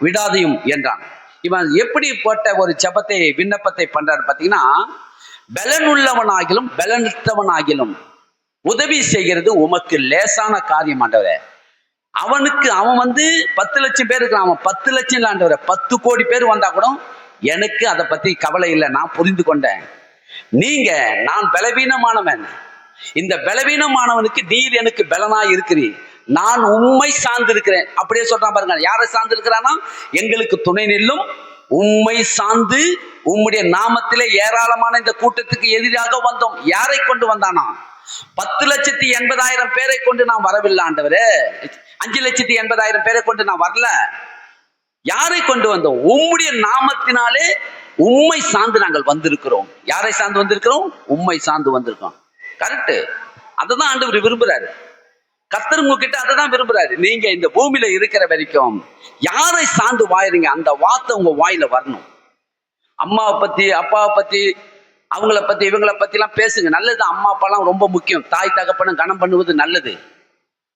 விடாதையும் என்றான். இவன் எப்படிப்பட்ட ஒரு ஜெபத்தை விண்ணப்பத்தை பண்றாரு பாத்தீங்கன்னா, பலன் உள்ளவனாகிலும் பலனற்றவனாகிலும் உதவி செய்கிறது உமக்கு லேசான காரியம் ஆண்டவரே. அவன் 10 லட்சம் பேர் இருக்கிறான். அவன் 10 லட்சம் இல்லாண்டவர 10 கோடி பேர் வந்தா கூட எனக்கு அதை பத்தி கவலை இல்லை. நான் புரிந்து கொண்டேன். நான் பலவீனமானவன். இந்த பலவீனமானவனுக்கு நீர் எனக்கு பலனா இருக்கிறீர். நான் உம்மை சார்ந்து இருக்கிறேன். அப்படியே சொல்றான் பாருங்க. யாரை சார்ந்து இருக்கிறானா? எங்களுக்கு துணை நில்லும். உம்மை சார்ந்து உம்முடைய நாமத்திலே ஏராளமான இந்த கூட்டத்துக்கு எதிராக வந்தோம். யாரை கொண்டு வந்தானா? 10,80,000 பேரை கொண்டு நான் வரவில்லை ஆண்டவரே. 5,80,000 பேரை கொண்டு நான் வரல. யாரை கொண்டு வந்தோம்? உம்முடைய நாமத்தினாலே உம்மை சார்ந்து நாங்கள் வந்திருக்கிறோம். யாரை சார்ந்து வந்திருக்கிறோம்? உம்மை சார்ந்து வந்திருக்கோம். கரெக்ட். அதுதான் ஆண்டவர் விரும்புறாரு. கர்த்தர் உங்ககிட்ட அதை தான் விரும்புறாரு. நீங்க இந்த பூமியில இருக்கிற வரைக்கும் யாரை சார்ந்து வாயிறீங்க, அந்த வார்த்தை உங்க வாயில வரணும். அம்மாவை பத்தி, அப்பாவை பத்தி, அவங்கள பத்தி, இவங்களை பத்தி எல்லாம் பேசுங்க. நல்லது. அம்மா அப்பாலாம் ரொம்ப முக்கியம். தாய் தகப்பனும் கனம் பண்ணுவது நல்லது.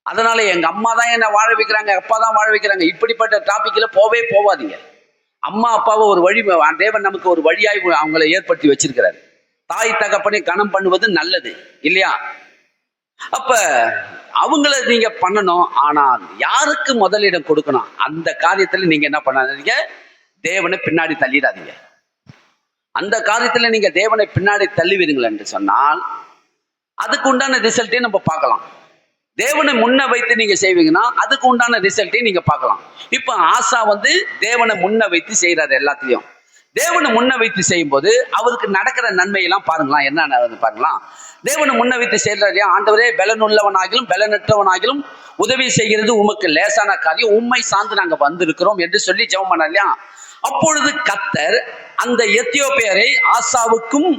அதனால எங்க அம்மா தான் என்ன வாழ வைக்கிறாங்க, அப்பா தான் வாழ வைக்கிறாங்க, இப்படிப்பட்ட டாபிக்ல போவாதீங்க. அம்மா அப்பாவை ஒரு வழி, தேவன் நமக்கு ஒரு வழியாய் அவங்களை ஏற்படுத்தி வச்சிருக்கிறாரு. தாய் தகப்பனை கனம் பண்ணுவது நல்லது இல்லையா? அப்ப அவங்கள நீங்க பண்ணணும். ஆனால் யாருக்கு முதலிடம் கொடுக்கணும், அந்த காரியத்துல நீங்க என்ன பண்ணாதீங்க, தேவனை பின்னாடி தள்ளிடாதீங்க. அந்த காரியத்துல நீங்க தேவனை பின்னாடி தள்ளிவிடுங்கள் என்று சொன்னால் அதுக்கு உண்டான ரிசல்ட்டையும் நம்ம பார்க்கலாம். தேவனை முன்ன வைத்து நீங்க செய்வீங்கன்னா அதுக்கு உண்டான ரிசல்ட்டையும் நீங்க பார்க்கலாம். இப்ப ஆசா தேவனை முன்ன வைத்து செய்யறாரு. எல்லாத்தையும் தேவனை முன்ன வைத்து செய்யும் போது அவருக்கு நடக்கிற நன்மையெல்லாம் பாருங்களாம். என்ன நடக்குது பாருங்களாம். தேவனை முன்ன வைத்து செய்யறாரு. ஆண்டவரே, பலன் உள்ளவனாகிலும் பலனற்றவனாகிலும் உதவி செய்கிறது உமக்கு லேசான காரியம். உண்மை சார்ந்து நாங்க வந்திருக்கிறோம் என்று சொல்லி ஜெபம் பண்ணார் இல்லையா? அப்பொழுது கர்த்தர் அந்த எத்தியோப்பியரை ஆசாவுக்கும்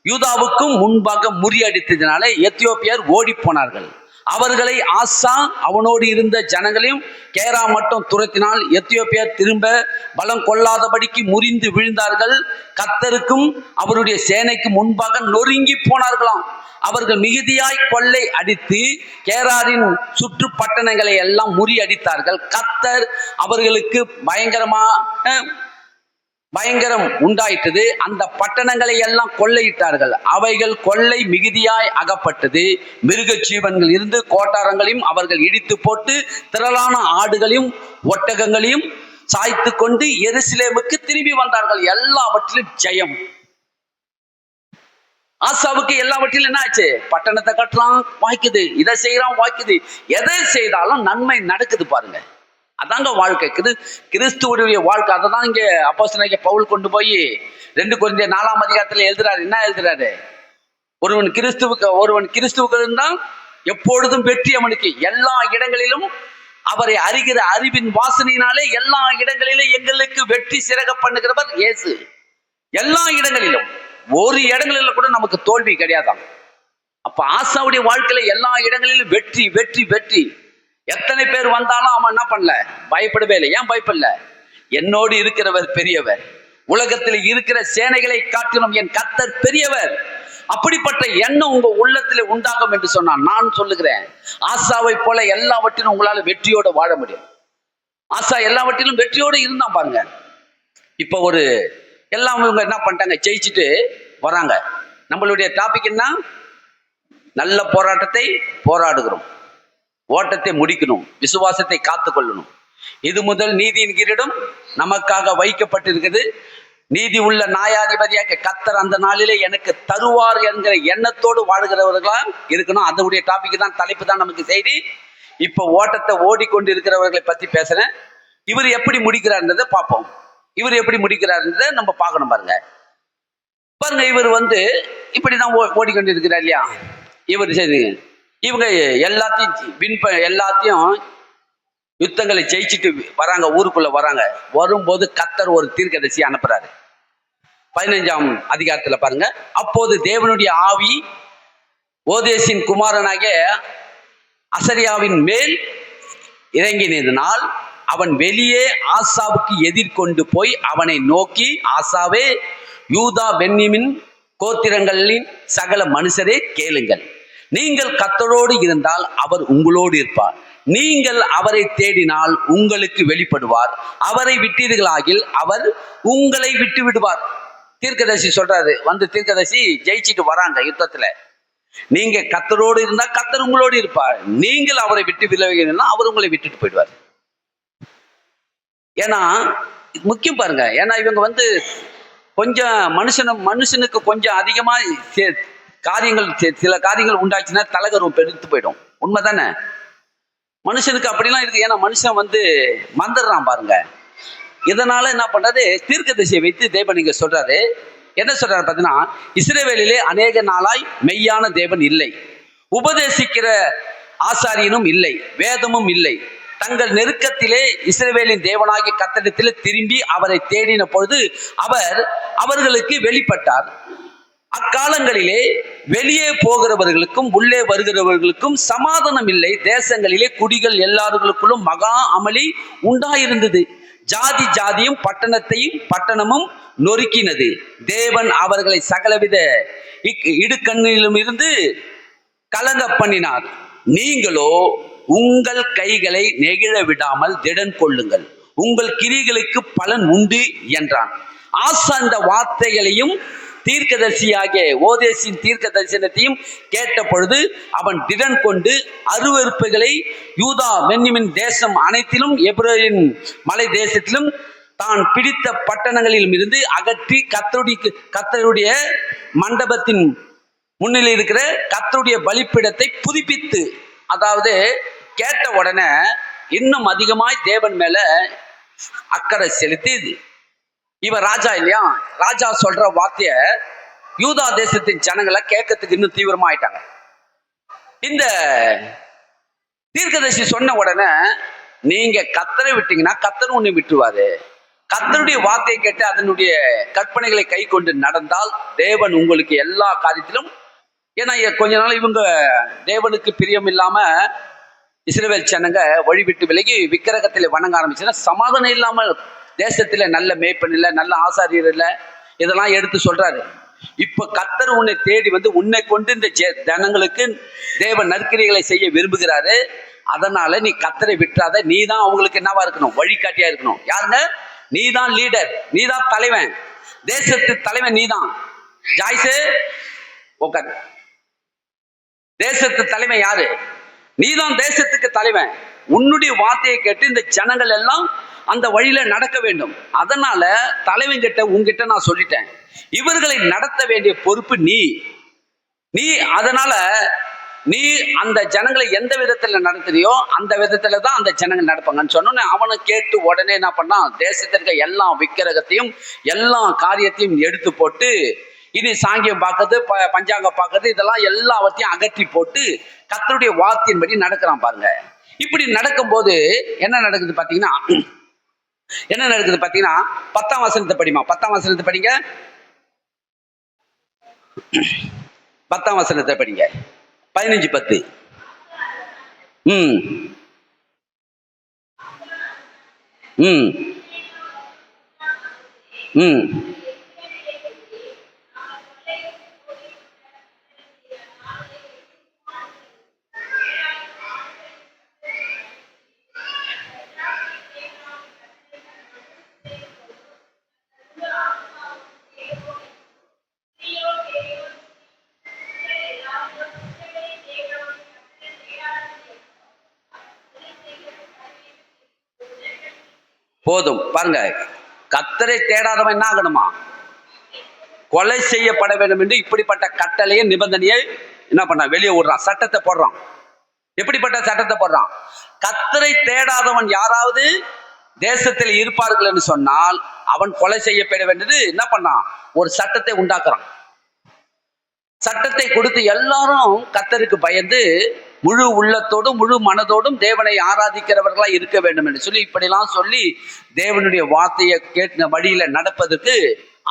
யூதாவுக்கும் முன்பாக முறியடித்ததினால எத்தியோப்பியர் ஓடி போனார்கள். அவர்களை ஆசா அவனோடு இருந்த ஜனங்களையும் கேரா மட்டும் துரத்தினால் எத்தியோப்பியர் திரும்ப பலம் கொள்ளாதபடிக்கு முறிந்து விழுந்தார்கள். கர்த்தருக்கும் அவருடைய சேனைக்கு முன்பாக நொறுங்கி போனார்களாம். அவர்கள் மிகுதியாய் கொள்ளை அடித்து கேராரின் சுற்று பட்டணங்களை எல்லாம் முறியடித்தார்கள். கர்த்தர் அவர்களுக்கு பயங்கரம் உண்டாயிட்டது. அந்த பட்டணங்களை எல்லாம் கொள்ளையிட்டார்கள். அவைகள் கொள்ளை மிகுதியாய் அகப்பட்டது. மிருக ஜீவன்கள் இருந்து கோட்டாரங்களையும் அவர்கள் இடித்து போட்டு திரளான ஆடுகளையும் ஒட்டகங்களையும் சாய்த்து கொண்டு எருசலேமுக்கு திரும்பி வந்தார்கள். எல்லாவற்றிலும் ஜெயம். ஆசாவுக்கு எல்லாவற்றிலும் என்ன ஆச்சு? பட்டணத்தை கட்டுறான், வாய்க்குது. இதை செய்யறான், வாய்க்குது. எதை செய்தாலும் நன்மை நடக்குது பாருங்க. அதாங்க வாழ்க்கை. கிறிஸ்துவுடைய வாழ்க்கை. அதை தான் இங்க அப்போஸ்தலனாகிய பவுல் கொண்டு போய் 2 கொரிந்தியர் 4ஆம் அதிகாரத்துல எழுதுறாரு. என்ன எழுதுறாரு? ஒருவன் கிறிஸ்துவுக்கு இருந்தால் எப்பொழுதும் வெற்றி அவனுக்கு. எல்லா இடங்களிலும் அவரை அறிகிற அறிவின் வாசனையினாலே எல்லா இடங்களிலும் எங்களுக்கு வெற்றி சிறக பண்ணுகிறவர் இயேசு. எல்லா இடங்களிலும், ஒரு இடங்களில கூட நமக்கு தோல்வி கிடையாதான். அப்ப ஆசாவுடைய வாழ்க்கையில எல்லா இடங்களிலும் வெற்றி வெற்றி வெற்றி. எத்தனை பேர் வந்தாலும் அவன் என்ன பண்ணல? பயப்படவே இல்லை. ஏன் பயப்படல? என்னோடு இருக்கிறவர் பெரியவர். உலகத்தில் இருக்கிற சேனைகளை காட்டிலும் என் கர்த்தர் பெரியவர். அப்படிப்பட்ட எண்ணம் உங்க உள்ளத்தில் உண்டாகும் என்று சொன்னான். நான் சொல்லுகிறேன், ஆசாவை போல எல்லாவற்றிலும் உங்களால வெற்றியோட வாழ முடியும். ஆசா எல்லாவற்றிலும் வெற்றியோடு இருந்தான் பாருங்க. இப்ப எல்லாம் இவங்க என்ன பண்ணிட்டாங்க? ஜெயிச்சுட்டு வராங்க. நம்மளுடைய டாபிக் என்ன? நல்ல போராட்டத்தை போராடுகிறோம், ஓட்டத்தை முடிக்கணும், விசுவாசத்தை காத்து கொள்ளணும். இது முதல் நீதியின் கிரீடம் நமக்காக வைக்கப்பட்டிருக்கிறது. நீதி உள்ள நியாயாதிபதியாக கர்த்தர் அந்த நாளிலே எனக்கு தருவார் என்கிற எண்ணத்தோடு வாழ்கிறவர்களா இருக்கணும். அதனுடைய டாபிக் தான், தலைப்பு தான் நமக்கு செய்தி. இப்ப ஓட்டத்தை ஓடிக்கொண்டு இருக்கிறவர்களை பத்தி பேசுறேன். இவர் எப்படி முடிக்கிறார்ன்றதை பார்ப்போம். இவர் எப்படி முடிக்கிறாருன்றத நம்ம பார்க்கணும் பாருங்க. பாருங்க, இவர் இப்படிதான் ஓடிக்கொண்டு இருக்கிறார் இல்லையா. இவர் சரி, இவங்க எல்லாத்தையும் யுத்தங்களை ஜெயிச்சுட்டு வராங்க, ஊருக்குள்ள வராங்க. வரும்போது கர்த்தர் ஒரு தீர்க்கதரிசி அனுப்புறாரு. 15ஆம் அதிகாரத்துல பாருங்க. அப்போது தேவனுடைய ஆவி ஓதேசின் குமாரனாகிய அசரியாவின் மேல் இறங்கினதினால் அவன் வெளியே ஆசாவுக்கு எதிர்கொண்டு போய் அவனை நோக்கி, ஆசாவே, யூதா பென்யமீன் கோத்திரங்களின் சகல மனுஷரே கேளுங்கள். நீங்கள் கர்த்தரோடு இருந்தால் அவர் உங்களோடு இருப்பார். நீங்கள் அவரை தேடினால் உங்களுக்கு வெளிப்படுவார். அவரை விட்டீர்களாகில் அவர் உங்களை விட்டு விடுவார். தீர்க்கதரிசி சொல்றாரு. தீர்க்கதரிசி ஜெயிச்சுட்டு வராங்க யுத்தத்துல. நீங்க கர்த்தரோடு இருந்தா கர்த்தர் உங்களோடு இருப்பார். நீங்கள் அவரை விட்டு விலகினா அவர் உங்களை விட்டுட்டு போயிடுவார். ஏன்னா முக்கியம் பாருங்க. ஏன்னா இவங்க கொஞ்சம் மனுஷனுக்கு கொஞ்சம் அதிகமா சில காரியங்கள் உண்டாச்சுன்னா தலைகர்வம் பெருத்து போயிடும். உண்மைதானே? மனுஷனுக்கு அப்படிலாம் இருக்கு. ஏன்னா மனுஷன் மறந்துடுறான் பாருங்க. இதனால என்ன பண்றாரு, தீர்க்கதரிசியை வைத்து தேவன் இங்க சொல்றாரு. என்ன சொல்றாரு பார்த்தீங்கன்னா, இஸ்ரவேலிலே அநேக நாளாய் மெய்யான தேவன் இல்லை, உபதேசிக்கிற ஆசாரியனும் இல்லை, வேதமும் இல்லை. தங்கள் நெருக்கத்திலே இஸ்ரவேலின் தேவனாகிய கர்த்தரிடத்திலே திரும்பி அவரை தேடின பொழுது அவர் அவர்களுக்கு வெளிப்பட்டார். அக்காலங்களிலே வெளியே போகிறவர்களுக்கும் உள்ளே வருகிறவர்களுக்கும் சமாதானம் இல்லை. தேசங்களிலே குடிகள் எல்லாருக்குள்ளும் மகா அமளி உண்டாயிருந்தது. ஜாதி ஜாதியும் பட்டணமும் நொறுக்கினது. தேவன் அவர்களை சகலவித இடுக்கண்ணிலும் இருந்து கலங்க பண்ணினார். நீங்களோ உங்கள் கைகளை நெகிழ விடாமல் திடன் கொள்ளுங்கள், உங்கள் கிரிகளுக்கு பலன் உண்டு என்றான். ஆசா இந்த வார்த்தைகளையும் தீர்க்கதரிசியாகிய ஓதேசின் தீர்க்க தரிசனத்தையும் கேட்ட பொழுது அவன் திடன் கொண்டு அருவருப்புகளை யூதா பென்யமீன் தேசம் அனைத்திலும் எபிரேயரின் மலை தேசத்திலும் தான் பிடித்த பட்டணங்களிலும் இருந்து அகற்றி கர்த்தருடைய மண்டபத்தின் முன்னில் இருக்கிற கர்த்தருடைய பலிப்பீடத்தை புதுப்பித்து, அதாவது கேட்ட உடனே இன்னும் அதிகமாய் தேவன் மேல அக்கறை செலுத்தி, இவன் ராஜா இல்லையா, ராஜா சொல்ற வார்த்தைய யூதா தேசத்தின் ஜனங்களை கேட்கறதுக்கு இன்னும் தீவிரமா ஆயிட்டாங்க. இந்த தீர்க்கதரிசி சொன்ன உடனே, நீங்க கர்த்தரை விட்டீங்கன்னா கர்த்தர் உன்னை விட்டுருவாரு. கர்த்தருடைய வார்த்தையை கேட்டு அதனுடைய கற்பனைகளை கை கொண்டு நடந்தால் தேவன் உங்களுக்கு எல்லா காரியத்திலும், ஏன்னா கொஞ்ச நாள் இவங்க தேவனுக்கு பிரியம் இல்லாம இஸ்ரவேல் ஜனங்க வழிவிட்டு விலகி விக்கிரகத்தில் வணங்க ஆரம்பிச்சுன்னா சமாதானம் இல்லாமல் தேசத்துல நல்ல மேய்ப்பன் இல்லை, நல்ல ஆசாரியர் இல்லை, இதெல்லாம் எடுத்து சொல்றாரு. இப்ப கர்த்தர் உன்னை தேடி உன்னை கொண்டு இந்த ஜனங்களுக்கு தேவ நற்கிரிகளை செய்ய விரும்புகிறாரு. அதனால நீ கர்த்தரை விட்டுறாத. நீ தான் அவங்களுக்கு என்னவா இருக்கணும், வழிகாட்டியா இருக்கணும். யாருங்க? நீ தான் லீடர், நீ தான் தலைவன், தேசத்து தலைவன் நீ தான். ஜாய்ஸு உட்காரு. தேசத்து தலைவன் யாரு? நீ தான் தேசத்துக்கு தலைவன். உன்னுடைய வார்த்தையை கேட்டு இந்த ஜனங்கள் எல்லாம் அந்த வழியில நடக்க வேண்டும். அதனால தலைவன் கிட்ட உங்ககிட்ட நான் சொல்லிட்டேன், இவர்களை நடத்த வேண்டிய பொறுப்பு நீ அதனால நீ அந்த ஜனங்களை எந்த விதத்துல நடத்துறியோ அந்த விதத்துல தான் அந்த ஜனங்கள் நடப்பாங்கன்னு சொன்னோன்னு அவனை கேட்டு உடனே என்ன பண்ணான், தேசத்திற்கு எல்லா விக்கிரகத்தையும் எல்லா காரியத்தையும் எடுத்து போட்டு, இனி சாங்கியம் பார்க்கறது, பஞ்சாங்கம் பார்க்கறது, இதெல்லாம் எல்லாவற்றையும் அகற்றி போட்டு கர்த்தருடைய வார்த்தையின்படி நடக்கிறான் பாருங்க. இப்படி நடக்கும் போது என்ன நடக்குது பாத்தீங்கன்னா, 10ஆம் வசனத்தை படிமா. 10ஆம் வசனத்தை படிங்க. 10ஆம் வசனத்தை படிங்க. 15:10. ம் ம் ம் போதும் பாருங்க. கர்த்தரை தேடாதவன் என்ன ஆகணுமா? கொலை செய்யப்பட வேண்டும் என்று இப்படிப்பட்ட கட்டளையை நிபந்தனையை என்ன பண்ண வெளியே விடுறான், சட்டத்தை போடுறான். எப்படிப்பட்ட சட்டத்தை போடுறான்? கர்த்தரை தேடாதவன் யாராவது தேசத்தில் இருப்பார்கள் என்று சொன்னால் அவன் கொலை செய்யப்பட வேண்டியது என்ன பண்ணான்? ஒரு சட்டத்தை உண்டாக்குறான். சட்டத்தை கொடுத்து எல்லாரும் கர்த்தருக்கு பயந்து முழு உள்ளத்தோடும் முழு மனதோடும் தேவனை ஆராதிக்கிறவர்களா இருக்க வேண்டும் என்று சொல்லி இப்படிலாம் சொல்லி தேவனுடைய வார்த்தையை கேட்ட வழியில நடப்பதற்கு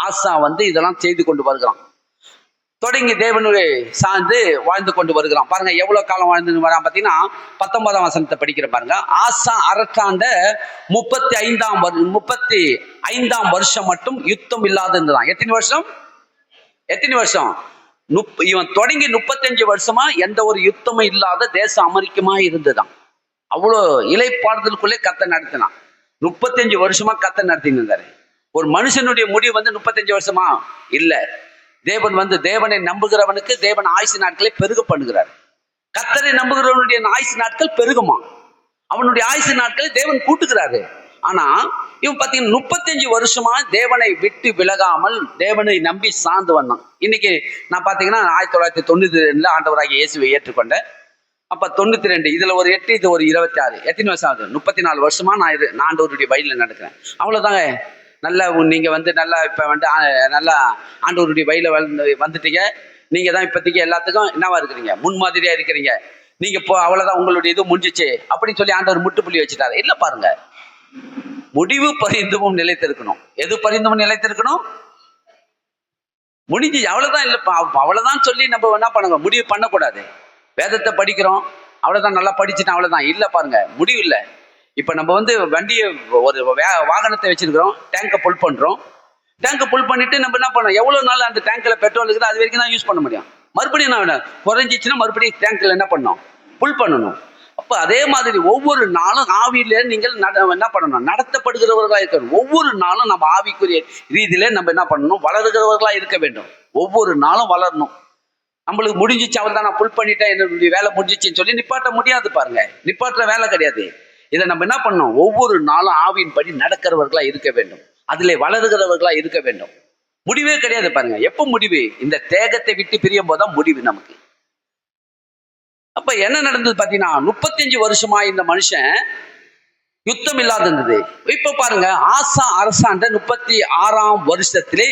ஆசா இதெல்லாம் செய்து கொண்டு வருகிறான். தொடங்கி தேவனுடைய சார்ந்து வாழ்ந்து கொண்டு வருகிறான். பாருங்க எவ்வளவு காலம் வாழ்ந்து வரான் பார்த்தீங்கன்னா 19ஆம் வசனத்தை படிக்கிற பாருங்க. ஆசா அரசாண்ட 35ஆம் வருஷம் மட்டும் யுத்தம் இல்லாத இருந்ததான். எத்தனை வருஷம்? இவன் தொடங்கி 35 வருஷமா எந்த ஒரு யுத்தமும் இல்லாத தேசம் அமெரிக்கமா இருந்ததுதான். அவ்வளோ இலைப்பாடுதலுக்குள்ளே கர்த்தர் நடத்தினான். 35 வருஷமா கர்த்தர் நடத்தினாரு. ஒரு மனுஷனுடைய முடிவு 35 வருஷமா இல்ல. தேவன் தேவனை நம்புகிறவனுக்கு தேவன் ஆயுசு நாட்களை பெருக பண்ணுகிறார். கர்த்தரை நம்புகிறவனுடைய ஆயுசு நாட்கள் பெருகுமா, அவனுடைய ஆயுசு நாட்களை தேவன் கூட்டுகிறாரு. ஆனா இவன் பார்த்தீங்கன்னா 35 வருஷமா தேவனை விட்டு விலகாமல் தேவனை நம்பி சார்ந்து வந்தான். இன்னைக்கு நான் பார்த்தீங்கன்னா 1992 ஆண்டவராகிய இயேசுவை ஏற்றுக்கொண்டேன். அப்ப 92 இதுல ஒரு 8 இது ஒரு 26 எத்தனை வருஷம் ஆகுது? 34 வருஷமா நான் ஆண்டவருடைய வழியில நடக்கிறேன். அவ்வளவுதாங்க. நல்லா நீங்க நல்லா இப்ப நல்லா ஆண்டவருடைய வழியில வந்துட்டீங்க. நீங்க தான் இப்போதைக்கு எல்லாத்துக்கும் என்னவா இருக்கிறீங்க? முன்மாதிரியா இருக்கிறீங்க. நீங்க அவ்வளவுதான், உங்களுடைய இது முடிஞ்சிச்சு அப்படின்னு சொல்லி ஆண்டவர் முட்டுப்புள்ளி வச்சுட்டாரு. இல்ல பாருங்க, முடிவு பரிந்துமும் நிலைத்திருக்கணும். எது பரிந்துமும் நிலைத்திருக்கணும்? முடிஞ்சு அவ்வளவுதான். இல்லப்பா அவ்வளவுதான் சொல்லி நம்ம என்ன பண்ணுங்க, முடிவு பண்ணக்கூடாது. வேதத்தை படிக்கிறோம், அவ்வளவுதான், நல்லா படிச்சுட்டேன், அவ்வளவுதான். இல்ல பாருங்க, முடிவு இல்லை. இப்ப நம்ம வண்டியை ஒரு வாகனத்தை வச்சிருக்கிறோம், டேங்கை புல் பண்றோம். டேங்கை புல் பண்ணிட்டு நம்ம என்ன பண்ணோம், எவ்வளவு நாள் அந்த டேங்க்ல பெட்ரோல் இருக்குது அது வரைக்கும் தான் யூஸ் பண்ண முடியும். மறுபடியும் நான் குறைஞ்சிச்சுன்னா மறுபடியும் டேங்க்ல என்ன பண்ணணும், புல் பண்ணணும். அப்ப அதே மாதிரி ஒவ்வொரு நாளும் ஆவியில நீங்கள் என்ன பண்ணணும், நடத்தப்படுகிறவர்களா இருக்கணும். ஒவ்வொரு நாளும் நம்ம ஆவிக்குரிய ரீதியில நம்ம என்ன பண்ணணும், வளருகிறவர்களா இருக்க வேண்டும். ஒவ்வொரு நாளும் வளரணும். நம்மளுக்கு முடிஞ்சிச்சு, அவள் தான் நான் புல் பண்ணிட்டேன், என்னுடைய வேலை முடிஞ்சிச்சுன்னு சொல்லி நிப்பாட்ட முடியாது. பாருங்க, நிப்பாட்டுற வேலை கிடையாது. இதை நம்ம என்ன பண்ணணும், ஒவ்வொரு நாளும் ஆவியின் படி நடக்கிறவர்களா இருக்க வேண்டும், அதிலே வளருகிறவர்களா இருக்க வேண்டும். முடிவே கிடையாது. பாருங்க, எப்ப முடிவு? இந்த தேகத்தை விட்டு பிரியும் போதுதான் முடிவு நமக்கு. அப்ப என்ன நடந்தது பாத்தீங்கன்னா, 35 வருஷமா இந்த மனுஷன் யுத்தம் இல்லாத இருந்தது. இப்ப பாருங்க, ஆசா அரசாண்ட 36ஆம் வருஷத்திலே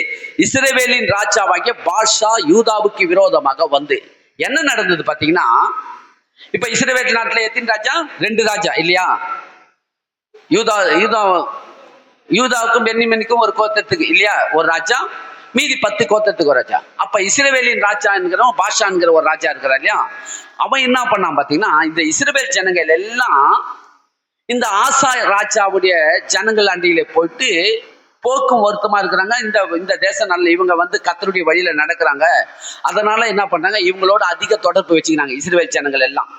இஸ்ரவேலின் ராஜாவாகிய பாஷா யூதாவுக்கு விரோதமாக என்ன நடந்தது பாத்தீங்கன்னா, இப்ப இஸ்ரவேல் நாட்டுல எத்தனை ராஜா? 2 ராஜா இல்லையா? யூதாவுக்கும் பென்யமீனுக்கும் ஒரு கோத்திரத்துக்கு இல்லையா ஒரு ராஜா, மீதி 10 கோத்திரத்துக்கு ஒரு ராஜா. அப்ப இஸ்ரவேலின் ராஜா என்கிறவன் பாஷா என்கிற ஒரு ராஜா இருக்கிறான் இல்லையா? அவன் என்ன பண்ணான் பாத்தீங்கன்னா, இந்த இஸ்ரவேல் ஜனங்கள் எல்லாம் இந்த ஆசா ராஜாவுடைய ஜனங்கள் அண்டியில போயிட்டு போக்கும் வருத்தமா இருக்கிறாங்க. இந்த தேசம் நல்ல இவங்க கர்த்தருடைய வழியில நடக்கிறாங்க, அதனால என்ன பண்றாங்க, இவங்களோட அதிக தொடர்பு வச்சுக்கிறாங்க. இஸ்ரவேல் ஜனங்கள் எல்லாம்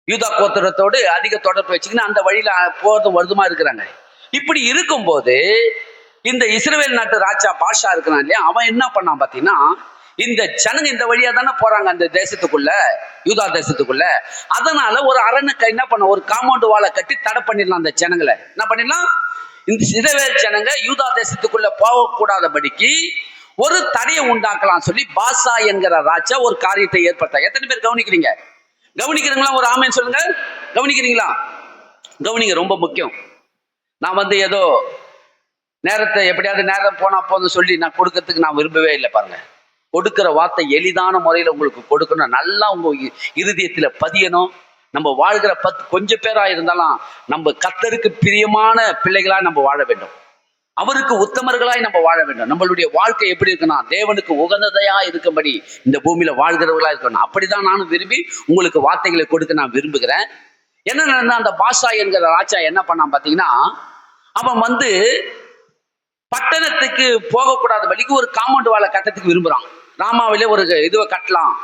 யூதா கோத்திரத்தோடு அதிக தொடர்பு வச்சுக்கின்னு அந்த வழியில போதும் வருதுமா இருக்கிறாங்க. இப்படி இருக்கும்போது இந்த இஸ்ரவேல் நாட்டு ராஜா பாஷா இருக்கிறான் இல்லையா, அவன் என்ன பண்ணான் பாத்தீங்கன்னா, இந்த ஜனங்க இந்த வழியா தானே போறாங்க அந்த தேசத்துக்குள்ள, யூதா தேசத்துக்குள்ள. அதனால ஒரு அரணுக்கு என்ன பண்ண, ஒரு காம்பவுண்ட் வாழை கட்டி தடை பண்ணிடலாம். அந்த ஜனங்களை என்ன பண்ணிடலாம், இந்த இஸ்ரவேல் ஜனங்க யூதா தேசத்துக்குள்ள போகக்கூடாதபடிக்கு ஒரு தடையை உண்டாக்கலாம் சொல்லி பாஷா என்கிற ராஜா ஒரு காரியத்தை ஏற்படுத்த. எத்தனை பேர் கவனிக்கிறீங்களா? ஒரு ஆமேன்னு சொல்லுங்க. கவனிக்கிறீங்களா? கவனிங்க, ரொம்ப முக்கியம். நான் ஏதோ நேரத்தை எப்படியாவது நேரம் போனா போதும் சொல்லி நான் கொடுக்கறதுக்கு நான் விரும்பவே இல்லை. பாருங்க, கொடுக்கிற வார்த்தை எளிதான முறையில உங்களுக்கு கொடுக்கணும், நல்லா உங்க இருதயத்துல பதியணும். நம்ம வாழ்கிற கொஞ்சம் பேரா இருந்தாலும் நம்ம கர்த்தருக்கு பிரியமான பிள்ளைகளா நம்ம வாழ வேண்டும், அவருக்கு உத்தமர்களாய் நம்ம வாழ வேண்டும். நம்மளுடைய வாழ்க்கை எப்படி இருக்கணும், தேவனுக்கு உகந்ததையா இருக்கும்படி இந்த பூமியில வாழ்கிறவர்களா இருக்கணும். அப்படிதான் நானும் விரும்பி உங்களுக்கு வார்த்தைகளை கொடுக்க நான் விரும்புகிறேன். என்ன நடந்தா, அந்த பாஷா என்கிற ராஜா என்ன பண்ணான் பாத்தீங்கன்னா, அவன் பட்டணத்துக்கு போகக்கூடாத வழிக்கு ஒரு காம்பவுண்ட் வாழை கட்டத்துக்கு விரும்புறான். ராமாவிலே ஒரு இதுவை கட்டலாம்.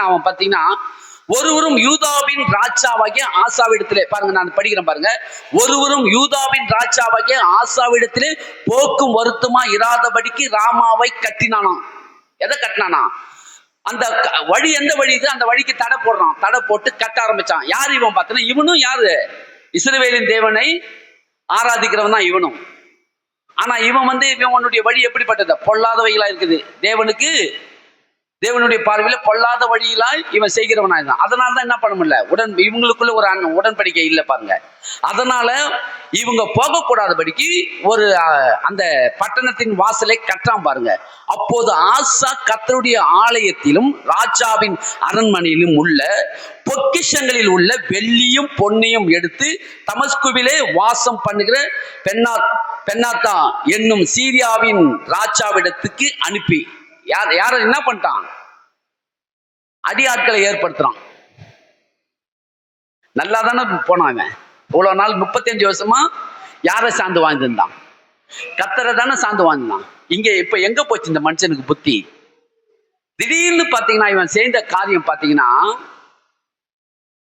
அவன் ஒருவரும் யூதாவின் ராஜாவாகிய ஆசாவிடத்திலே, பாருங்க நான் படிக்கிறேன் பாருங்க, ஒருவரும் யூதாவின் ராஜாவாகிய ஆசாவிடத்திலே போக்கும் வருத்தமா இராதபடிக்கு ராமாவை கட்டினானாம். எதை கட்டினானா? அந்த வழி எந்த வழி இது, அந்த வழிக்கு தடை போடுறான். தடை போட்டு கட்ட ஆரம்பிச்சான். யார் இவன் பார்த்தனா, இவனும் யாரு, இஸ்ரவேலின் தேவனை ஆராதிக்கிறவன் தான் இவனும். ஆனா இவனுடைய வழி எப்படிப்பட்டது, பொல்லாதவைகளா இருக்குது, தேவனுக்கு தேவனுடைய பார்வையில பொல்லாத வழியிலாய் இவன் செய்கிறவனா இருந்தான். அதனாலதான் என்ன பண்ண முடியல, இவங்களுக்குள்ள ஒரு உடன்படிக்கை இல்லை பாருங்க. அதனால இவங்க போகக்கூடாதபடிக்கு ஒரு அந்த பட்டணத்தின் வாசலை கட்டான் பாருங்க. அப்போது ஆசா கர்த்தருடைய ஆலயத்திலும் ராஜாவின் அரண்மனையிலும் உள்ள பொக்கிஷங்களில் உள்ள வெள்ளியும் பொன்னையும் எடுத்து தமஸ்குவிலே வாசம் பண்ணுகிற பென்னாத்தா என்னும் சீரியாவின் ராஜாவிடத்துக்கு அனுப்பி, யார என்ன பண்ணிட்டான், அடியாட்களை ஏற்படுத்துறான். நல்லா தானே போனாங்க. இவ்வளவு நாள் 35 வருஷமா யாரை சார்ந்து வாழ்ந்திருந்தான், கர்த்தரை தானே சார்ந்து வாழ்ந்தான். இங்க இப்ப எங்க போச்சு இந்த மனுஷனுக்கு புத்தி? திடீர்னு பாத்தீங்கன்னா இவன் செய்த காரியம் பாத்தீங்கன்னா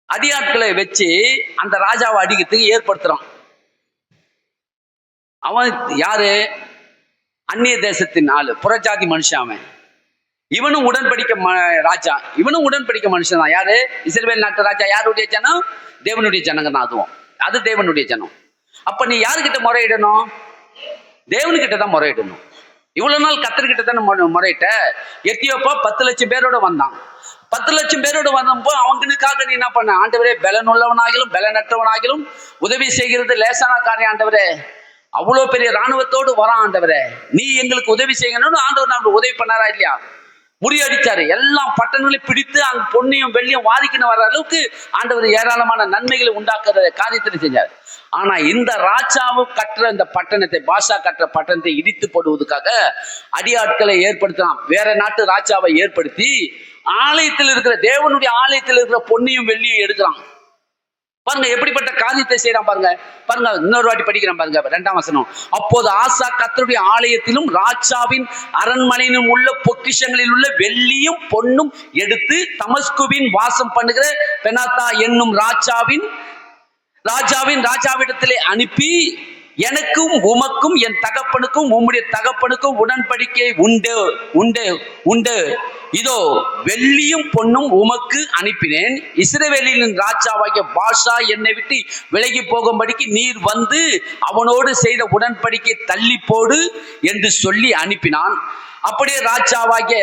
அடியாட்களை வச்சு அந்த ராஜாவை அடிக்கிறதுக்கு ஏற்படுத்துறான். அவன் யாரு, அந்நிய தேசத்தின் ஆளு, புறஜாதி மனுஷன் அவன். இவனும் உடன்படிக்க ராஜா, இவனும் உடன்படிக்க மனுஷன் தான். யாரு, இஸ்ரவேல் நாட்டு ராஜா. யாருடைய ஜனம், தேவனுடைய ஜனங்க தான். அதுவும் அது தேவனுடைய ஜனம். அப்ப நீ யாருக்கிட்ட முறையிடணும், தேவனுக்கிட்ட தான் முறையிடணும். இவ்வளவு நாள் கர்த்தர்கிட்ட தானே முறையிட்ட. எத்தியோப்பா 10 லட்சம் பேரோட வந்தான். 10 லட்சம் பேரோட வந்தப்போ அவங்களுக்காக நீ என்ன பண்ண, ஆண்டவரே பலன் உள்ளவனாகிலும் பலனற்றவனாகிலும் உதவி செய்கிறது லேசான காரியம் ஆண்டவரே, அவ்வளவு பெரிய இராணுவத்தோடு வரான் ஆண்டவரே, நீ எங்களுக்கு உதவி செய்யணும்னு ஆண்டவர் நம்ம உதவி பண்ணாரா இல்லையா? முறியடிச்சாரு. எல்லா பட்டணங்களையும் பிடித்து அங்க பொன்னையும் வெள்ளியும் வாதிக்கணும் வர அளவுக்கு ஆண்டவர் ஏராளமான நன்மைகளை உண்டாக்குற காரியத்தை செஞ்சார். ஆனா இந்த ராஜாவு கட்டுற இந்த பட்டணத்தை, பாஷா கட்டுற பட்டணத்தை இடித்து போடுவதற்காக அடியாட்களை ஏற்படுத்தலாம். வேற நாட்டு ராஜாவை ஏற்படுத்தி ஆலயத்தில் இருக்கிற, தேவனுடைய ஆலயத்தில் இருக்கிற பொன்னையும் வெள்ளியும் எடுக்கிறான். பாருங்க எப்படிப்பட்ட காரியத்தை செய்யறான் பாருங்க. பாருங்க இன்னொரு வாட்டி படிக்கிறேன் பாருங்க, 2ஆம் வசனம். அப்போது ஆசா கர்த்தருடைய ஆலயத்திலும் ராஜாவின் அரண்மனையிலும் உள்ள பொக்கிஷங்களில் உள்ள வெள்ளியும் பொன்னும் எடுத்து தமஸ்குவின் வாசம் பண்ணுகிற பெனாத்தா என்னும் ராஜாவிடத்திலே அனுப்பி, எனக்கும் உமக்கும் என் தகப்பனுக்கும் உம்முடைய தகப்பனுக்கும் உடன்படிக்கை உண்டு. இதோ வெள்ளியும் பொன்னும் உமக்கு அனுப்பினேன். இஸ்ரவேலின் ராஜாவாகிய பாஷா என்னை விட்டு விலகி போகும்படிக்கு நீர் வந்து அவனோடு செய்த உடன்படிக்கை தள்ளி போடு என்று சொல்லி அனுப்பினான். அப்படியே ராஜாவாகிய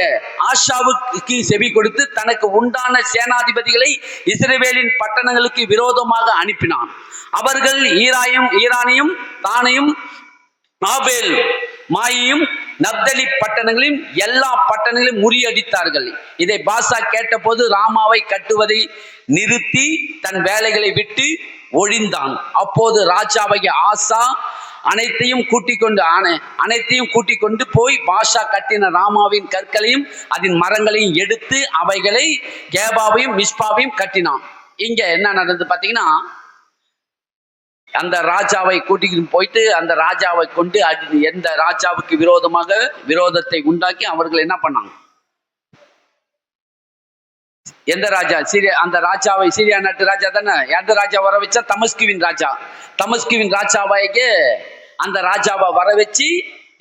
ஆஷாவுக்கு செவி கொடுத்து தனக்கு உண்டான சேனாதிபதிகளை இஸ்ரவேலின் பட்டணங்களுக்கு விரோதமாக அனுப்பினான். அவர்கள் ஈரானையும் தானையும் ஆபேல் மாயையும் நப்தலி பட்டணங்களையும் எல்லா பட்டணங்களையும் முறியடித்தார்கள். இதை பாஷா கேட்டபோது ராமாவை கட்டுவதை நிறுத்தி தன் வேலைகளை விட்டு ஒழிந்தான். அப்போது ராஜாவாகிய ஆசா அனைத்தையும் கூட்டிக் கொண்டு போய் பாஷா கட்டின ராமாவின் கற்களையும் அதன் மரங்களையும் எடுத்து அவைகளை கேபாவையும் மிஸ்பாவையும் கட்டினான். இங்க என்ன நடந்தது பாத்தீங்கன்னா, அந்த ராஜாவை கூட்டிக்கிட்டு போயிட்டு அந்த ராஜாவை கொண்டு எந்த ராஜாவுக்கு விரோதமாக விரோதத்தை உண்டாக்கி அவர்கள் என்ன பண்ணாங்க, எந்த ராஜா, அந்த ராஜாவை, சீரியா நாட்டு ராஜா தானே, எந்த ராஜா வர வச்சா, தமஸ்குவின் ராஜாவாகிய அந்த ராஜாவை வர வச்சு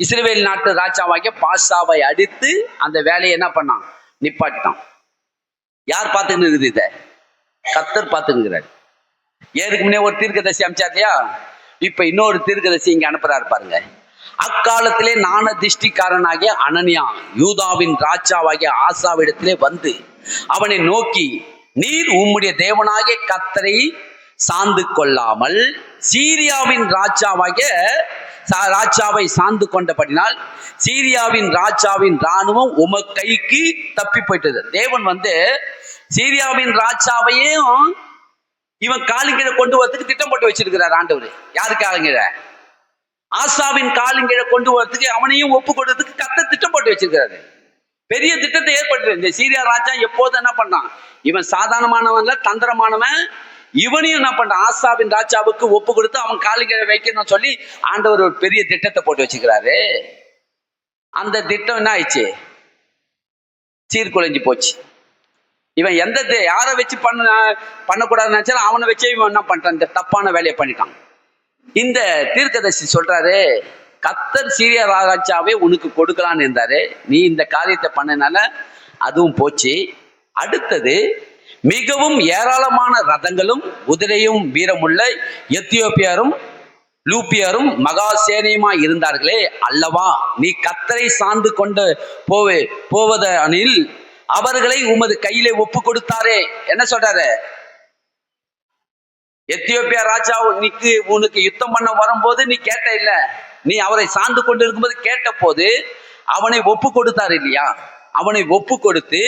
இஸ்ரவேல் நாட்டு ராஜாவாகிய பாஷாவை அடித்து அந்த வேலையை என்ன பண்ணான், நிப்பாட்டான். யார் பார்த்துன்னு இருக்குது? இதை கர்த்தர் பார்த்துங்கிறார். ஏருக்கு முன்னே ஒரு தீர்க்கதரிசி அனுப்பிச்சார் இல்லையா, இப்ப இன்னொரு தீர்க்கதரிசி இங்க அனுப்புறாரு பாருங்க. அக்காலத்திலே ஞான திஷ்டிக்காரனாகிய அனனியா யூதாவின் ராஜாவாகிய ஆசாவிடத்திலே வந்து அவனை நோக்கி, நீர் உம்முடைய தேவனாகிய கர்த்தரை சார்ந்து கொள்ளாமல் சீரியாவின் ராஜாவை சார்ந்து கொண்டபடினால் சீரியாவின் ராஜாவின் இராணுவம் உம கைக்கு தப்பி போயிட்டது. தேவன் வந்து சீரியாவின் ராஜாவையும் இவன் காலிங்கீழ கொண்டு வரதுக்கு திட்டம் போட்டு வச்சிருக்கிறார் ஆண்டவர். யாரு காலிங்கீழ? ஆசாவின் காலிங்கீழ கொண்டு வரதுக்கு அவனையும் ஒப்பு கொடுறதுக்கு கர்த்தர் திட்டம் போட்டு வச்சிருக்கிறாரு. பெரிய திட்டத்தை ஏற்படுத்து. இந்த சீரியா ராஜா எப்போது என்ன பண்ணான், இவன் சாதாரணமானவன்ல, தந்திரமானவன். இவனையும் என்ன பண்றான், ஆசாவின் ராஜாவுக்கு ஒப்பு கொடுத்து அவன் காலிங்கீழ வைக்கணும்னு சொல்லி ஆண்டவர் ஒரு பெரிய திட்டத்தை போட்டு வச்சுக்கிறாரு. அந்த திட்டம் என்ன ஆயிடுச்சு, சீர்குலைஞ்சு போச்சு. இவன் யாரை வச்சு பண்ணக்கூடாதுன்னு நினைச்சாலும் அவனை வச்சே இவன் என்ன பண்றான், இந்த தப்பான வேலையை பண்ணிட்டான். இந்த தீர்க்கதரிசி சொல்றாரு, கர்த்தர் சீரியா ராஜாவே உனக்கு கொடுக்கலான்னு இருந்தாரு, நீ இந்த காரியத்தை பண்ணனால அதுவும் போச்சு. அடுத்தது, மிகவும் ஏராளமான ரதங்களும் குதிரையும் வீரமுள்ள எத்தியோப்பியரும் லூப்பியரும் மகா சேனையுமா இருந்தார்களே அல்லவா, நீ கர்த்தரை சார்ந்து கொண்டு போவதனில் அவர்களை உமது கையிலே ஒப்பு கொடுத்தாரே. என்ன சொல்றாரு? எத்தியோப்பியா ராஜா உனக்கு யுத்தம் பண்ண வரும்போது நீ கேட்ட இல்ல, நீ அவரை சார்ந்து கொண்டு இருக்கும்போது கேட்ட போது அவனை ஒப்பு கொடுத்தாரு இல்லையா? அவனை ஒப்பு கொடுத்து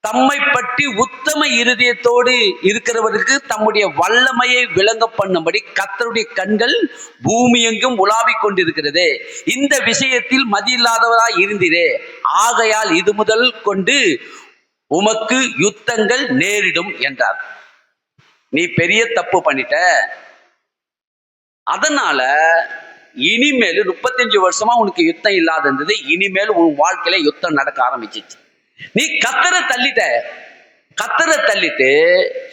தம்மை பற்றி உத்தம இருதயத்தோடு இருக்கிறவருக்கு தம்முடைய வல்லமையை விளங்க பண்ணும்படி கர்த்தருடைய கண்கள் பூமி எங்கும் உலாவிக் கொண்டிருக்கிறது. இந்த விஷயத்தில் மதியில்லாதவராய் இருந்தீரே, ஆகையால் இது முதல் கொண்டு உமக்கு யுத்தங்கள் நேரிடும் என்றார். நீ பெரிய தப்பு பண்ணிட்ட, அதனால இனிமேல் 35 வருஷமா உனக்கு யுத்தம் இல்லாத இருந்தது, இனிமேல் உன் வாழ்க்கையில யுத்தம் நடக்க ஆரம்பிச்சிச்சு. நீ கர்த்தரை தள்ளிட்டு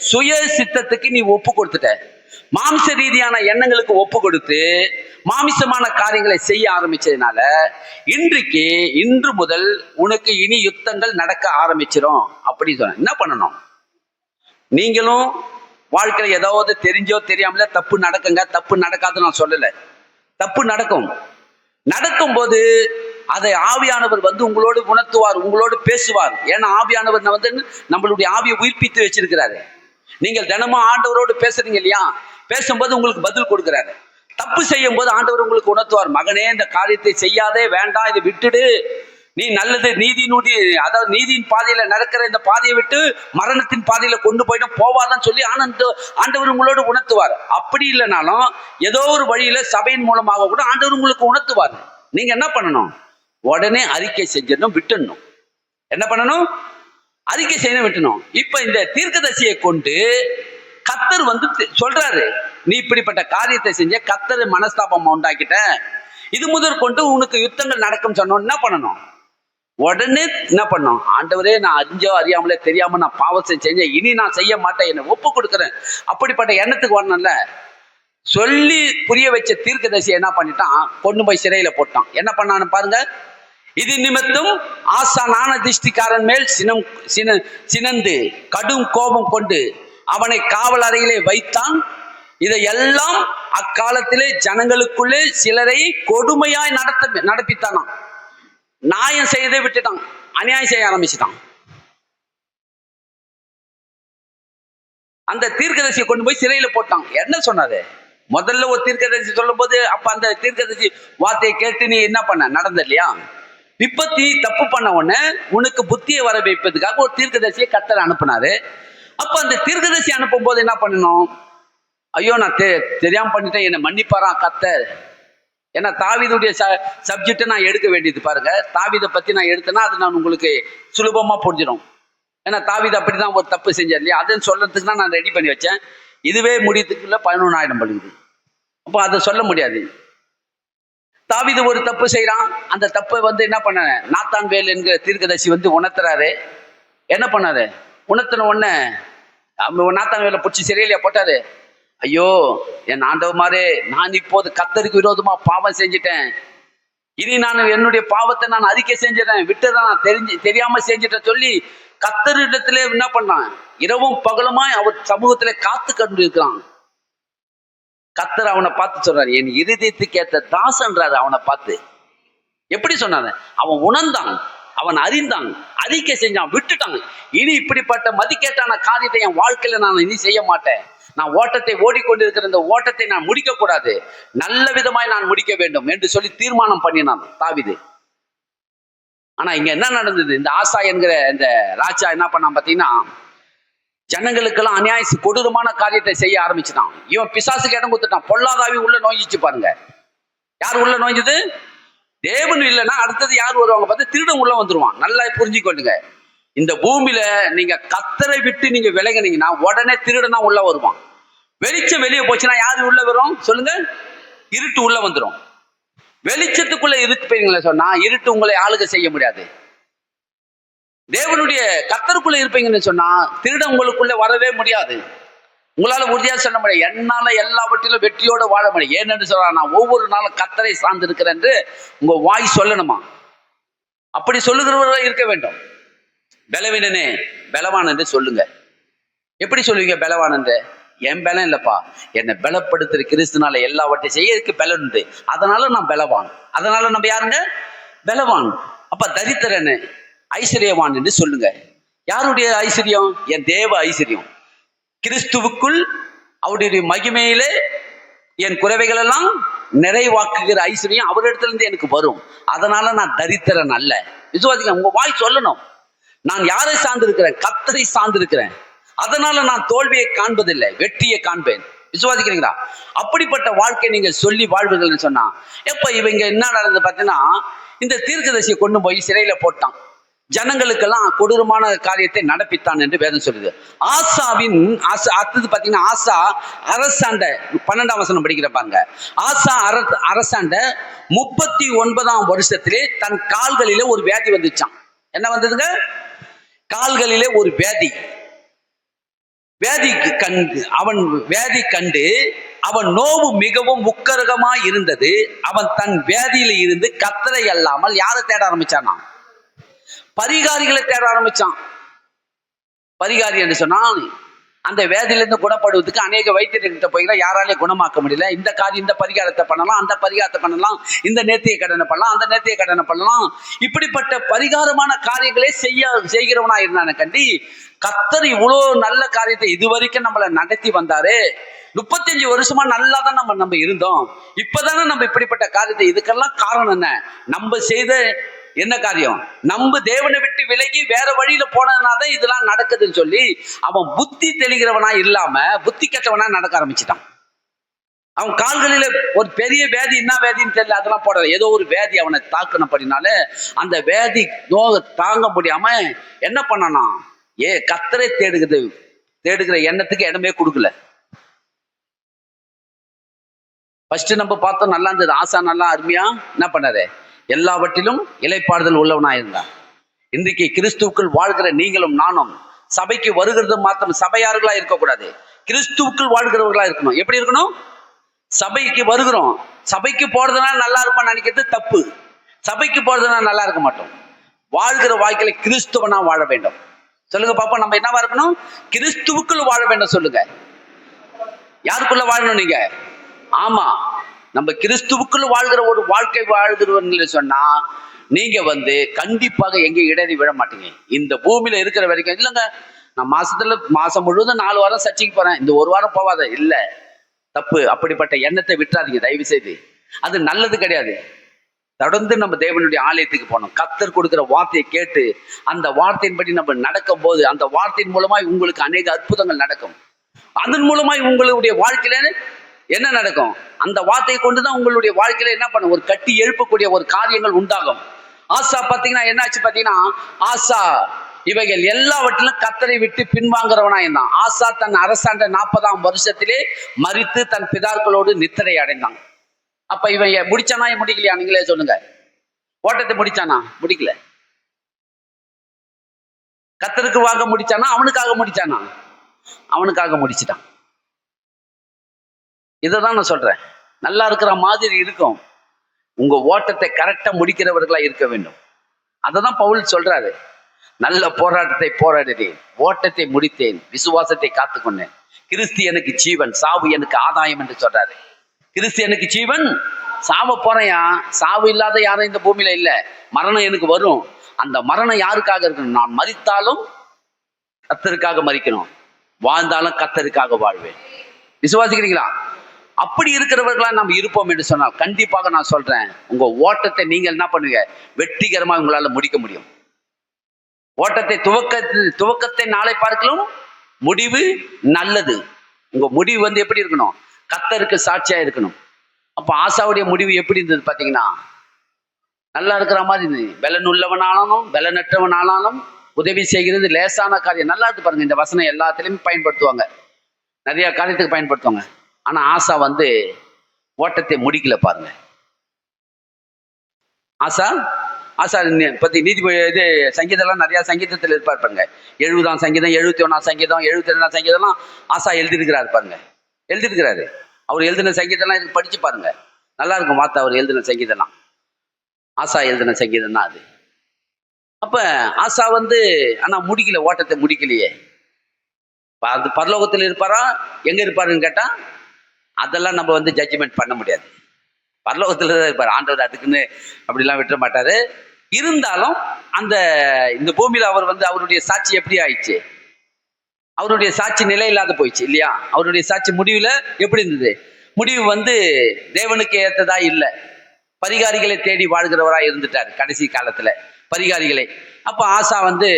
சுய சித்தத்துக்கு நீ ஒப்பு கொடுத்துட்ட, மாமிச ரீதியான எண்ணங்களுக்கு ஒப்பு கொடுத்து மாமிசமான காரியங்களை செய்ய ஆரம்பிச்சதுனால இன்று முதல் உனக்கு இனி யுத்தங்கள் நடக்க ஆரம்பிச்சிடும் அப்படின்னு சொன்ன. என்ன பண்ணணும்? நீங்களும் வாழ்க்கையில ஏதாவது தெரிஞ்சோ தெரியாமல தப்பு நடக்குங்க, தப்பு நடக்காதுன்னு நான் சொல்லல. தப்பு நடக்கும் போது அதை ஆவியானவர் உங்களோடு உணர்த்துவார், உங்களோடு பேசுவார். ஏன்னா ஆவியானவர் நம்மளுடைய ஆவியை உயிர்ப்பித்து வச்சிருக்கிறாரு. நீங்கள் தினமும் ஆண்டவரோடு பேசுறீங்க இல்லையா? பேசும்போது உங்களுக்கு பதில் கொடுக்கிறாரு. தப்பு செய்யும் போது ஆண்டவர் உங்களுக்கு உணர்த்துவார், மகனே இந்த காரியத்தை செய்யாதே, வேண்டாம், இதை விட்டுடு, நீ நல்லது அதாவது நீதியின் பாதையில நடக்கிற இந்த பாதையை விட்டு மரணத்தின் பாதையில கொண்டு போயிடும், போவாதான் சொல்லி ஆண்டவர் உங்களோடு உணர்த்துவார். அப்படி இல்லைனாலும் ஏதோ ஒரு வழியில சபையின் மூலமாக கூட ஆண்டவர் உங்களுக்கு உணர்த்துவார். நீங்க என்ன பண்ணணும்? உடனே அறிக்கை செஞ்சிடணும், விட்டுடணும். என்ன பண்ணணும்? அறிக்கை செய்யணும், விட்டணும். இப்ப இந்த தீர்க்கதரிசியை கொண்டு கர்த்தர் சொல்றாரு, நீ இப்படிப்பட்ட காரியத்தை செஞ்ச, கர்த்தர் மனஸ்தாபம் உண்டாக்கிட்ட, இது முதல் கொண்டு உனக்கு யுத்தங்கள் நடக்கும் சொன்னோம். என்ன பண்ணணும்? உடனே என்ன பண்ணும்? ஆண்டவரே, நான் அறிஞ்சோ அறியாமலே தெரியாம நான் பாவத்தை செஞ்சேன், இனி நான் செய்ய மாட்டேன், என்னை ஒப்பு கொடுக்குறேன், அப்படிப்பட்ட எண்ணத்துக்கு வரணும்ல. சொல்லி புரிய வச்ச தீர்க்கதரிசி என்ன பண்ணிட்டான்? கொண்டு போய் சிறையில போட்டான். என்ன பண்ணான்னு பாருங்க. இது நிமித்தம் ஆசானான திஷ்டிக்காரன் மேல் சினந்து கடும் கோபம் கொண்டு அவனை காவல் அறையிலே வைத்தான். இதையெல்லாம் அக்காலத்திலே ஜனங்களுக்குள்ளே சிலரை கொடுமையாய் நடப்பித்தானாம். நியாயம் செய்யதை விட்டுட்டான், அநியாயம் செய்ய ஆரம்பிச்சுட்டான். அந்த தீர்க்கதரிசியை கொண்டு போய் சிறையில போட்டான். என்ன சொன்னாரு? முதல்ல ஒரு தீர்க்கதரிசி சொல்லும் போது அப்ப அந்த தீர்க்கதரிசி வார்த்தையை கேட்டு நீ என்ன பண்ண? நடந்த இல்லையா? விபத்தி தப்பு பண்ண உடனே உனக்கு புத்தியை வர வைப்பதுக்காக ஒரு தீர்க்கதரிசியை கர்த்தர் அனுப்புனாரு. அப்ப அந்த தீர்க்கதரிசி அனுப்பும் போது என்ன பண்ணணும்? ஐயோ, நான் தெரியாம பண்ணிட்டேன், என்னை மன்னிப்பாரான் கர்த்தர். ஏன்னா தாவீதுடைய சப்ஜெக்டை நான் எடுக்க வேண்டியது. பாருங்க, தாவீதை பத்தி நான் எடுத்தேன்னா அது நான் உங்களுக்கு சுலபமா புரிஞ்சிடும். ஏன்னா தாவீது அப்படிதான் ஒரு தப்பு செஞ்சார் இல்லையா? அதுன்னு சொல்றதுக்கு தான் நான் ரெடி பண்ணி வச்சேன். இதுவே முடியத்துக்குள்ள 11,000 படுகுது. அப்போ அதை சொல்ல முடியாது. தாவீது ஒரு தப்பு செய்யறான். அந்த தப்பை என்ன பண்ண, நாத்தான்வேல் என்கிற தீர்க்கதரிசி உணர்த்துறாரு. என்ன பண்ணாரு? உணர்த்தின உடனே நாத்தான்வேலை பிடிச்சி சிறையில போட்டாரு. ஐயோ, என் ஆண்டவமாரே, நான் இப்போது கர்த்தருக்கு விரோதமா பாவம் செஞ்சிட்டேன், இனி நான் என்னுடைய பாவத்தை நான் அறிக்கை செஞ்சிடறேன், விட்டுறேன், நான் தெரியாம செஞ்சிட்டேன் சொல்லி கர்த்தரிடத்திலே என்ன பண்ணான்? இரவும் பகலுமாய் அவர் சமூகத்திலே காத்து கண்டு இருக்கிறான். கர்த்தர் அவனை பார்த்து சொல்றாரு, என் இருதயத்துக்கு ஏற்ற தாசன்றாரு. அவனை பார்த்து எப்படி சொன்னாரு? அவன் உணர்ந்தான், அவன் அறிந்தான், அறிக்கை செஞ்சான், விட்டுட்டான். இனி இப்படிப்பட்ட மதிக்கேட்டான காரியத்தை என் வாழ்க்கையில நான் இனி செய்ய மாட்டேன். நான் ஓட்டத்தை ஓடிக்கொண்டிருக்கிற இந்த ஓட்டத்தை நான் முடிக்க கூடாது, நல்ல விதமாய் நான் முடிக்க வேண்டும் என்று சொல்லி தீர்மானம் பண்ணினான் தாவீது. ஆனா இங்க என்ன நடந்தது? இந்த ஆசா என்கிற இந்த ராஜா என்ன பண்ணான் பாத்தீங்கன்னா, ஜனங்களுக்கெல்லாம் அநியாய கொடூரமான காரியத்தை செய்ய ஆரம்பிச்சுட்டான். இவன் பிசாசுக்கு இடம் கொடுத்துட்டான். பொல்லாதாவி உள்ள நோய்ஞ்சிச்சு. பாருங்க, யார் உள்ள நோய்ஞ்சது? தேவன் இல்லைன்னா அடுத்தது யார் வருவாங்க பார்த்து? திருடன் உள்ள வந்துருவான். நல்லா புரிஞ்சுக்கொள்ளுங்க. இந்த பூமியில நீங்க கர்த்தரை விட்டு நீங்க விலகினீங்கன்னா உடனே திருடனா உள்ள வருவான். வெளிச்சம் வெளியே போச்சுன்னா யாரு உள்ள வரும் சொல்லுங்க? இருட்டு உள்ள வந்துடும். வெளிச்சத்துக்குள்ள இருப்பீங்களா சொன்னா இருட்டு உங்களை ஆளுகை செய்ய முடியாது. தேவனுடைய கர்த்தருக்குள்ள இருப்பீங்கன்னு சொன்னா திருடன் உங்களுக்குள்ள வரவே முடியாது. உங்களால உறுதியா சொல்ல முடியாது, என்னால எல்லாவற்றிலும் வெற்றியோட வாழ முடியும். ஏன்னு சொல்றா, நான் ஒவ்வொரு நாளும் கர்த்தரை சார்ந்து இருக்கிறேன் என்று உங்க வாய் சொல்லணுமா? அப்படி சொல்லுகிறவர்கள் இருக்க வேண்டும். பலவீனனே பலவான் என்று சொல்லுங்க. எப்படி சொல்லுவீங்க பலவான் என்று? என் பலம் இல்லப்பா, என்னை பலப்படுத்துற கிறிஸ்துனால எல்லாவற்றையும் செய்யறதுக்கு பலன் உண்டு, அதனால நான் பலவான். அதனால நம்ம யாருங்க? பலவான். அப்ப தரித்திரனு ஐஸ்வர்யவான் என்று சொல்லுங்க. யாருடைய ஐஸ்வர்யம்? என் தேவ ஐஸ்வர்யம். கிறிஸ்துவுக்குள் அவருடைய மகிமையிலே என் குறைவைகள் எல்லாம் நிறைவாக்குகிற ஐஸ்வர்யம் அவரிடத்துல இருந்து எனக்கு வரும். அதனால நான் தரித்திரன் அல்ல. விசுவாசிங்க, உங்க வாய் சொல்லணும். நான் யாரை சார்ந்திருக்கிறேன்? கர்த்தரை சார்ந்திருக்கிறேன். அதனால நான் தோல்வியை காண்பதில்லை, வெற்றியை காண்பேன். விசுவாசிக்கிறீங்களா? அப்படிப்பட்ட வாழ்க்கை நீங்க சொல்லி வாழ்வுகள்னு சொன்னா, எப்ப இவங்க என்ன நடந்தது பார்த்தீங்கன்னா, இந்த தீர்க்கதரிசியை கொண்டு போய் சிறையில போட்டான். ஜனங்களுக்கெல்லாம் கொடூரமான காரியத்தை நடப்பித்தான் என்று வேதம் சொல்லுது. அடுத்தது பாத்தீங்கன்னா, ஆசா அரசாண்ட 12ஆம் வசனம் படிக்கிற பாருங்க. ஆசா அரசாண்ட 39ஆம் வருஷத்திலே தன் கால்களிலே ஒரு வியாதி வந்துச்சான். என்ன வந்ததுங்க? கால்களிலே ஒரு வியாதி. வியாதி கண்டு அவன் நோவு மிகவும் உக்கரகமாய் இருந்தது. அவன் தன் வியாதியில இருந்து கர்த்தரை அல்லாமல் யாரை தேட ஆரம்பிச்சானா? பரிகாரிகளை தேட ஆரம்பிச்சான். பரிகாரி என்று சொன்னால், அந்த வேதியிலிருந்து குணப்படுவதற்கு அநேக வைத்தியர்கிட்ட போய்கிறா, யாராலே குணமாக்க முடியல. இந்த பரிகாரத்தை பண்ணலாம், அந்த பரிகாரத்தை பண்ணலாம், இந்த நேர்த்தியை கடனை பண்ணலாம், அந்த நேர்த்தியை கடனை பண்ணலாம். இப்படிப்பட்ட பரிகாரமான காரியங்களே செய்கிறவனா இருந்தான கண்டி, கர்த்தர் இவ்வளோ நல்ல காரியத்தை இதுவரைக்கும் நம்மளை நடத்தி வந்தாரு. 35 வருஷமா நல்லா தான் நம்ம இருந்தோம். இப்பதானே நம்ம இப்படிப்பட்ட காரியத்தை, இதுக்கெல்லாம் காரணம் என்ன? நம்ம செய்த என்ன காரியம்? நம்ம தேவனை விட்டு விலகி வேற வழியில போனதுனால இதெல்லாம் நடக்குதுன்னு சொல்லி அவன் புத்தி தெளிகிறவனா இல்லாம புத்தி கெட்டவனா நடக்க ஆரம்பிச்சுட்டான். அவன் கால்களில ஒரு பெரிய வியாதி, என்ன வியாதின்னு தெரியல, அதெல்லாம் போடல. ஏதோ ஒரு வியாதி அவனை தாக்குனபடினால அந்த வியாதி தாங்க முடியாம என்ன பண்ணனா, கர்த்தரை தேடுகிற எண்ணத்துக்கு இடமே கொடுக்கல. ஃபர்ஸ்ட் நம்ம பார்த்தோம், நல்லா இருந்தது. ஆசா நல்லா அருமையா என்ன பண்ணாரு? எல்லாவற்றிலும் இளைப்பாறுதல் உள்ளவனா இருந்தான். இன்றைக்கு கிறிஸ்துவுக்குள் வாழ்கிற நீங்களும் நானும் சபைக்கு வருகிறது மாத்திரம் சபையார்களா இருக்கக்கூடாது, கிறிஸ்துவுக்குள் வாழ்கிறவர்களா இருக்கணும். எப்படி இருக்கணும்? சபைக்கு வருகிறோம், சபைக்கு போறதுனால நல்லா இருப்பான்னு நினைக்கிறது தப்பு. சபைக்கு போறதுனால நல்லா இருக்க மாட்டோம். வாழ்கிற வாழ்க்கையில கிறிஸ்துவனா வாழ வேண்டும். சொல்லுங்க பாப்பா, நம்ம என்னவா இருக்கணும்? கிறிஸ்துவுக்குள் வாழ வேண்டும். சொல்லுங்க, யாருக்குள்ள வாழணும் நீங்க? ஆமா, நம்ம கிறிஸ்துவுக்குள்ள வாழ்கிற ஒரு வாழ்க்கை வாழ்கிறவன்னு சொன்னா நீங்க கண்டிப்பாக எங்க இடறி விழ மாட்டீங்க. இந்த பூமியில இருக்கிற வரைக்கும் இல்லைங்க, நான் மாசம் முழுவதும் 4 வாரம் சர்ச்சைக்கு போறேன், இந்த 1 வாரம் போவாத, இல்ல, தப்பு. அப்படிப்பட்ட எண்ணத்தை விட்டுறாதீங்க தயவு செய்து. அது நல்லது கிடையாது. தொடர்ந்து நம்ம தேவனுடைய ஆலயத்துக்கு போனோம், கர்த்தர் கொடுக்கிற வார்த்தையை கேட்டு அந்த வார்த்தையின்படி நம்ம நடக்கும் போது அந்த வார்த்தையின் மூலமாய் உங்களுக்கு அநேக அற்புதங்கள் நடக்கும். அதன் மூலமாய் உங்களுடைய வாழ்க்கையில என்ன நடக்கும்? அந்த வார்த்தையை கொண்டுதான் உங்களுடைய வாழ்க்கையில என்ன பண்ணும்? ஒரு கட்டி எழுப்பக்கூடிய ஒரு காரியங்கள் உண்டாகும். ஆசா பாத்தீங்கன்னா என்னாச்சு பாத்தீங்கன்னா, ஆசா இவைகள் எல்லாவற்றிலும் கர்த்தரை விட்டு பின்வாங்குறவனா இருந்தான். ஆசா தன் அரசாண்ட 40ஆம் வருஷத்திலே மரித்து தன் பிதாக்களோடு நித்திரை அடைந்தான். அப்ப இவன் முடிச்சானா முடிக்கலையா? நீங்களே சொல்லுங்க. ஓட்டத்தை முடிச்சானா? முடிக்கல. கர்த்தருக்கு வாங்க முடிச்சானா? அவனுக்காக முடிச்சானா? அவனுக்காக முடிச்சுட்டான். இதைதான் நான் சொல்றேன். நல்லா இருக்கிற மாதிரி இருக்கும், உங்க ஓட்டத்தை கரெக்டா முடிக்கிறவர்களா இருக்க வேண்டும். அததான் பவுல் சொல்றாரு, நல்ல போராட்டத்தை போராடினேன், ஓட்டத்தை முடித்தேன், விசுவாசத்தை காத்துக்கொண்டேன், கிறிஸ்து எனக்கு ஜீவன், சாவு எனக்கு ஆதாயம் என்று சொல்றாரு. கிறிஸ்து எனக்கு ஜீவன், சாவ போறையா? சாவு இல்லாத யாரும் இந்த பூமியில இல்ல. மரணம் எனக்கு வரும். அந்த மரணம் யாருக்காக இருக்கணும்? நான் மரித்தாலும் கர்த்தருக்காக மரிக்கணும், வாழ்ந்தாலும் கர்த்தருக்காக வாழ்வேன். விசுவாசிக்கிறீங்களா? அப்படி இருக்கிறவர்களா நம்ம இருப்போம் என்று சொன்னால் கண்டிப்பாக நான் சொல்றேன், உங்க ஓட்டத்தை நீங்கள் என்ன பண்ணுங்க, வெற்றிகரமாக உங்களால முடிக்க முடியும். ஓட்டத்தை துவக்கத்தை நாளை பார்க்கலாம், முடிவு நல்லது. உங்க முடிவு எப்படி இருக்கணும்? கர்த்தருக்கு சாட்சியா இருக்கணும். அப்ப ஆசாவுடைய முடிவு எப்படி இருந்தது பாத்தீங்கன்னா, நல்லா இருக்கிற மாதிரி இருந்தது. பலனுள்ளவனாலும் பலனற்றவனாலும் உதவி செய்கிறது லேசான காரியம். நல்லா இருக்கு பாருங்க. இந்த வசனம் எல்லாத்திலையும் பயன்படுத்துவாங்க, நிறைய காரியத்துக்கு பயன்படுத்துவாங்க. ஆனா ஆசா ஓட்டத்தை முடிக்கல பாருங்க. ஆசா பத்தி நீதிபதி இது சங்கீதம்லாம் நிறைய சங்கீதத்தில் இருப்பார் பாருங்க. 70ஆம் சங்கீதம், 71ஆம் சங்கீதம், 72ஆம் சங்கீதம்லாம் ஆசா எழுதிருக்கிறாரு பாருங்க. எழுதிருக்கிறாரு. அவர் எழுதின சங்கீதம்லாம் இதுக்கு படிச்சு பாருங்க, நல்லா இருக்கும் வார்த்தை. அவர் எழுதின சங்கீதம்லாம் ஆசா எழுதின சங்கீதம் தான் அது. அப்ப ஆசா ஆனா முடிக்கல, ஓட்டத்தை முடிக்கலையே. அது பரலோகத்தில் இருப்பாரா எங்க இருப்பாருன்னு கேட்டா அதெல்லாம் நம்ம ஜட்ஜ்மெண்ட் பண்ண முடியாது. பரலோகத்துல தான் இருப்பார் ஆண்டவர். அதுக்குன்னு அப்படிலாம் விட்டுற மாட்டாரு. இருந்தாலும் அந்த இந்த பூமியில அவர் வந்து அவருடைய சாட்சி எப்படி ஆயிடுச்சு? அவருடைய சாட்சி நிலை இல்லாத போயிடுச்சு இல்லையா? அவருடைய சாட்சி முடிவுல எப்படி இருந்தது? முடிவு வந்து தேவனுக்கு ஏற்றதா இல்லை. பரிகாரிகளை தேடி வாழ்கிறவரா இருந்துட்டார் கடைசி காலத்துல, பரிகாரிகளை. அப்ப ஆசா வந்து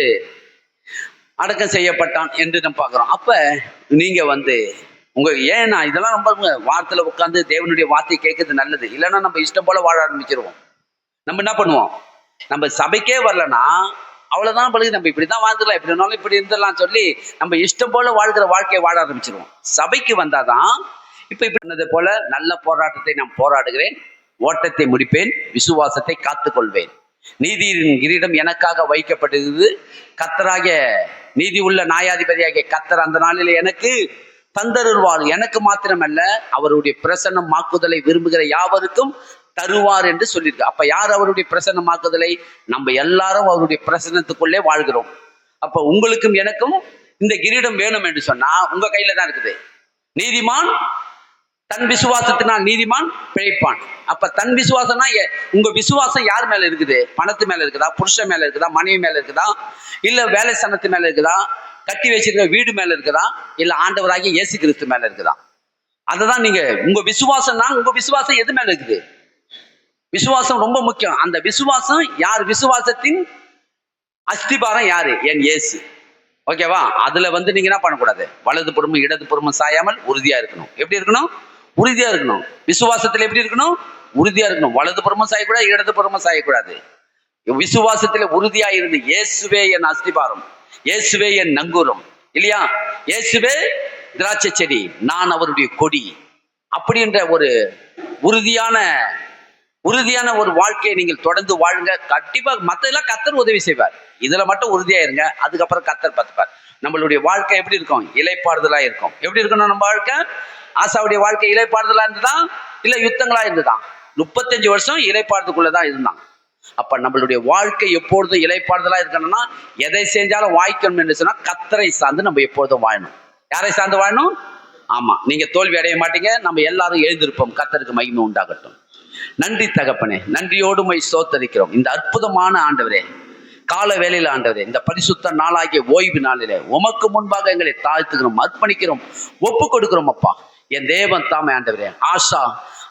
அடக்கம் செய்யப்பட்டான் என்று நம்ம பார்க்கிறோம். அப்ப நீங்க வந்து உங்க ஏன்னா இதெல்லாம் ரொம்ப வார்த்தையில உட்காந்து தேவனுடைய வார்த்தையை கேட்கறது நல்லது. இல்லைன்னா நம்ம இஷ்டம் போல வாழ ஆரம்பிச்சிருவோம். நம்ம என்ன பண்ணுவோம்? நம்ம சபைக்கே வரலன்னா அவ்வளவுதான் பழகி நம்ம இப்படிதான் வாழ்ந்துடலாம், இப்படி இருந்தாலும் இப்படி இருந்துடலாம் சொல்லி நம்ம இஷ்டம் போல வாழ்கிற வாழ்க்கையை வாழ ஆரம்பிச்சிருவோம். சபைக்கு வந்தாதான் இப்ப இப்படி போல நல்ல போராட்டத்தை நான் போராடுகிறேன், ஓட்டத்தை முடிப்பேன், விசுவாசத்தை காத்துக்கொள்வேன், நீதியின் கிரீடம் எனக்காக வைக்கப்பட்டிருந்தது, கர்த்தராகிய நீதி உள்ள நியாயாதிபதியாகிய கர்த்தர் அந்த நாளில் எனக்கு தந்தருள்வார், எனக்கு மாத்திரமல்ல அவருடைய பிரசன்னமாக்குதலை விரும்புகிற யாவருக்கும் தருவார் என்று சொல்லியிருக்கு. அப்ப யார் அவருடைய பிரசன்னமாக்குதலை? நம்ம எல்லாரும் அவருடைய பிரசன்னத்துக்குள்ளே வாழ்கிறோம். அப்ப உங்களுக்கும் எனக்கும் இந்த கிரீடம் வேணும் என்று சொன்னா உங்க கையில தான் இருக்குது. நீதிமான் தன் விசுவாசத்தினால் நீதிமான் பிழைப்பான். அப்ப தன் விசுவாசம்னா உங்க விசுவாசம் யார் மேல இருக்குது? பணத்து மேல இருக்குதா? புருஷன் மேல இருக்குதா? மனைவி மேல இருக்குதா? இல்ல வேலை சனத்து மேல இருக்குதா? கட்டி வச்சிருக்க வீடு மேல இருக்குதா? இல்ல ஆண்டவராகிய இயேசு கிறிஸ்து மேல இருக்குதா? அததான் நீங்க உங்க விசுவாசம்னா உங்க விசுவாசம் எது மேல இருக்குது? விசுவாசம் ரொம்ப முக்கியம். அந்த விசுவாசம் யார்? விசுவாசத்தின் அஸ்திபாரம் யாரு? என் இயேசு. ஓகேவா? அதுல வந்து நீங்க என்ன பண்ணக்கூடாது? வலது புறமும் இடது புறமும் சாயாமல் உறுதியா இருக்கணும். எப்படி இருக்கணும்? உறுதியா இருக்கணும். விசுவாசத்துல எப்படி இருக்கணும்? உறுதியா இருக்கணும். வலது புறமும் சாயக்கூடாது, இடது புறமும் சாயக்கூடாது. விசுவாசத்துல உறுதியா இருந்து இயேசுவே என் அஸ்திபாரம், இயேசுவே என் நங்கூரம் இல்லையா? இயேசுவே திராட்சை செடி, நான் அவருடைய கொடி அப்படின்ற ஒரு உறுதியான ஒரு வாழ்க்கையை நீங்கள் தொடர்ந்து வாழுங்க. கண்டிப்பா மத்ததெல்லாம் கர்த்தர் உதவி செய்வார். இதுல மட்டும் உறுதியா இருங்க, அதுக்கப்புறம் கர்த்தர் பார்த்துப்பார். நம்மளுடைய வாழ்க்கை எப்படி இருக்கும்? இலைப்பாறுதலா இருக்கும். எப்படி இருக்கணும் நம்ம வாழ்க்கை? ஆசாவுடைய வாழ்க்கை இலைப்பாறுதலா இருந்துதான் இல்ல யுத்தங்களா இருந்துதான்? 35 வருஷம் இலைப்பாறுதலுக்குள்ளதான் இருந்தான். அப்ப நம்மளுடைய வாழ்க்கை எப்பொழுதும் இலைப்பாறுதலா இருக்கணும்னா எதை செஞ்சாலும் வாய்க்கணும் என்று சொன்னா கர்த்தரை சார்ந்து நம்ம எப்பொழுதும் வாழணும். யாரை சார்ந்து வாழணும்? ஆமா, நீங்க தோல்வி அடைய மாட்டீங்க. நம்ம எல்லாரும் எழுந்திருப்போம். கர்த்தருக்கு மகிமை உண்டாகட்டும். நன்றி தகப்பனே, நன்றியோடு மை ஸ்தோத்தரிக்கிறோம். இந்த அற்புதமான ஆண்டவரே, கால வேளையில ஆண்டவரே, இந்த பரிசுத்த நாளாகிய ஓய்வு நாளிலே உமக்கு முன்பாக எங்களை தாழ்த்துகிறோம், அர்ப்பணிக்கிறோம், ஒப்பு கொடுக்கிறோம். அப்பா என் தேவன் தாமே ஆண்டவரே, ஆசா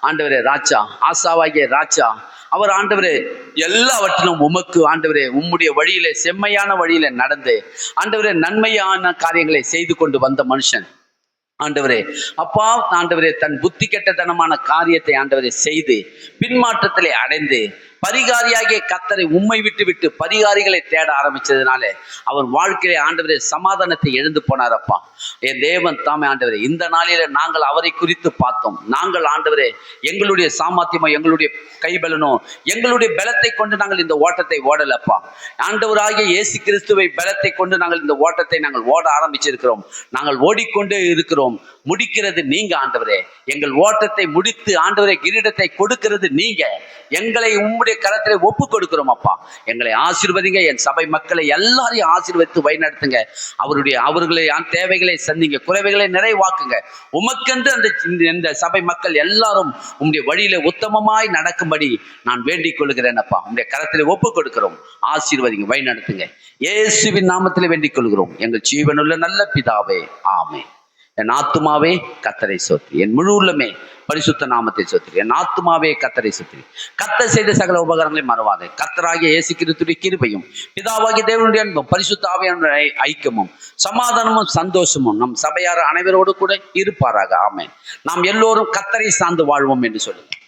ஆண்டவரே ராஜா, ஆசாவாகிய ராஜா அவர் ஆண்டவரே எல்லாவற்றிலும் உமக்கு ஆண்டவரே உம்முடைய வழியிலே செம்மையான வழியில நடந்து ஆண்டவரே நன்மையான காரியங்களை செய்து கொண்டு வந்த மனுஷன் ஆண்டவரே. அப்பா ஆண்டவரே தன் புத்தி கெட்டத்தனமான காரியத்தை ஆண்டவரே செய்து பின்மாற்றத்திலே அடைந்து பரிகாரியாகிய கர்த்தரை உம்மை விட்டு பரிகாரிகளை தேட ஆரம்பிச்சதுனால அவர் வாழ்க்கையிலே ஆண்டவரே சமாதானத்தை எழுந்து போனார். அப்பா என் தேவன் தாமே ஆண்டவரே, இந்த நாளில நாங்கள் அவரை குறித்து பார்த்தோம். நாங்கள் ஆண்டவரே எங்களுடைய சாமர்த்தியமோ எங்களுடைய கைபலனோ எங்களுடைய பலத்தை கொண்டு நாங்கள் இந்த ஓட்டத்தை ஓடலப்பா. ஆண்டவராகிய இயேசு கிறிஸ்துவை பலத்தை கொண்டு நாங்கள் இந்த ஓட்டத்தை நாங்கள் ஓட ஆரம்பிச்சிருக்கிறோம். நாங்கள் ஓடிக்கொண்டே இருக்கிறோம். முடிக்கிறது நீங்க ஆண்டவரே. எங்கள் ஓட்டத்தை முடித்து ஆண்டவரே கிரீடத்தை கொடுக்கிறது நீங்க. எங்களை உம்முடைய கரத்திலே ஒப்பு கொடுக்கிறோம் அப்பா. எங்களை ஆசீர்வதிங்க. என் சபை மக்களை எல்லாரையும் ஆசீர்வதித்து வழிநடத்துங்க. அவர்களை தேவைகளை சந்திங்க, குறைவைகளை நிறைவாக்குங்க. உமக்கென்று அந்த சபை மக்கள் எல்லாரும் உம்முடைய வழியில உத்தமமாய் நடக்கும்படி நான் வேண்டிக் கொள்கிறேன் அப்பா. உம்முடைய கரத்திலே ஒப்பு கொடுக்கிறோம். ஆசீர்வதிங்க, வழிநடத்துங்க. இயேசுவின் நாமத்திலே வேண்டிக் கொள்கிறோம் எங்கள் ஜீவனுள்ள நல்ல பிதாவே, ஆமென். என் ஆத்துமாவே கர்த்தரை சோத்திரி, என் முழு உள்ளமே பரிசுத்த நாமத்தை சோத்திரி. என் ஆத்துமாவே கர்த்தரை சோத்திரி. கர்த்தர் செய்த சகல உபகாரங்களை மறவாதே. கர்த்தராகிய இயேசு கிறிஸ்துவின் கிருபையும் பிதாவாகிய தேவனுடைய அன்பும் பரிசுத்த ஆவியானவருடைய ஐக்கியமும் சமாதானமும் சந்தோஷமும் நம் சபையார் அனைவரோடு கூட இருப்பாராக. ஆமென். நாம் எல்லோரும் கர்த்தரை சார்ந்து வாழ்வோம் என்று சொல்லுங்கள்.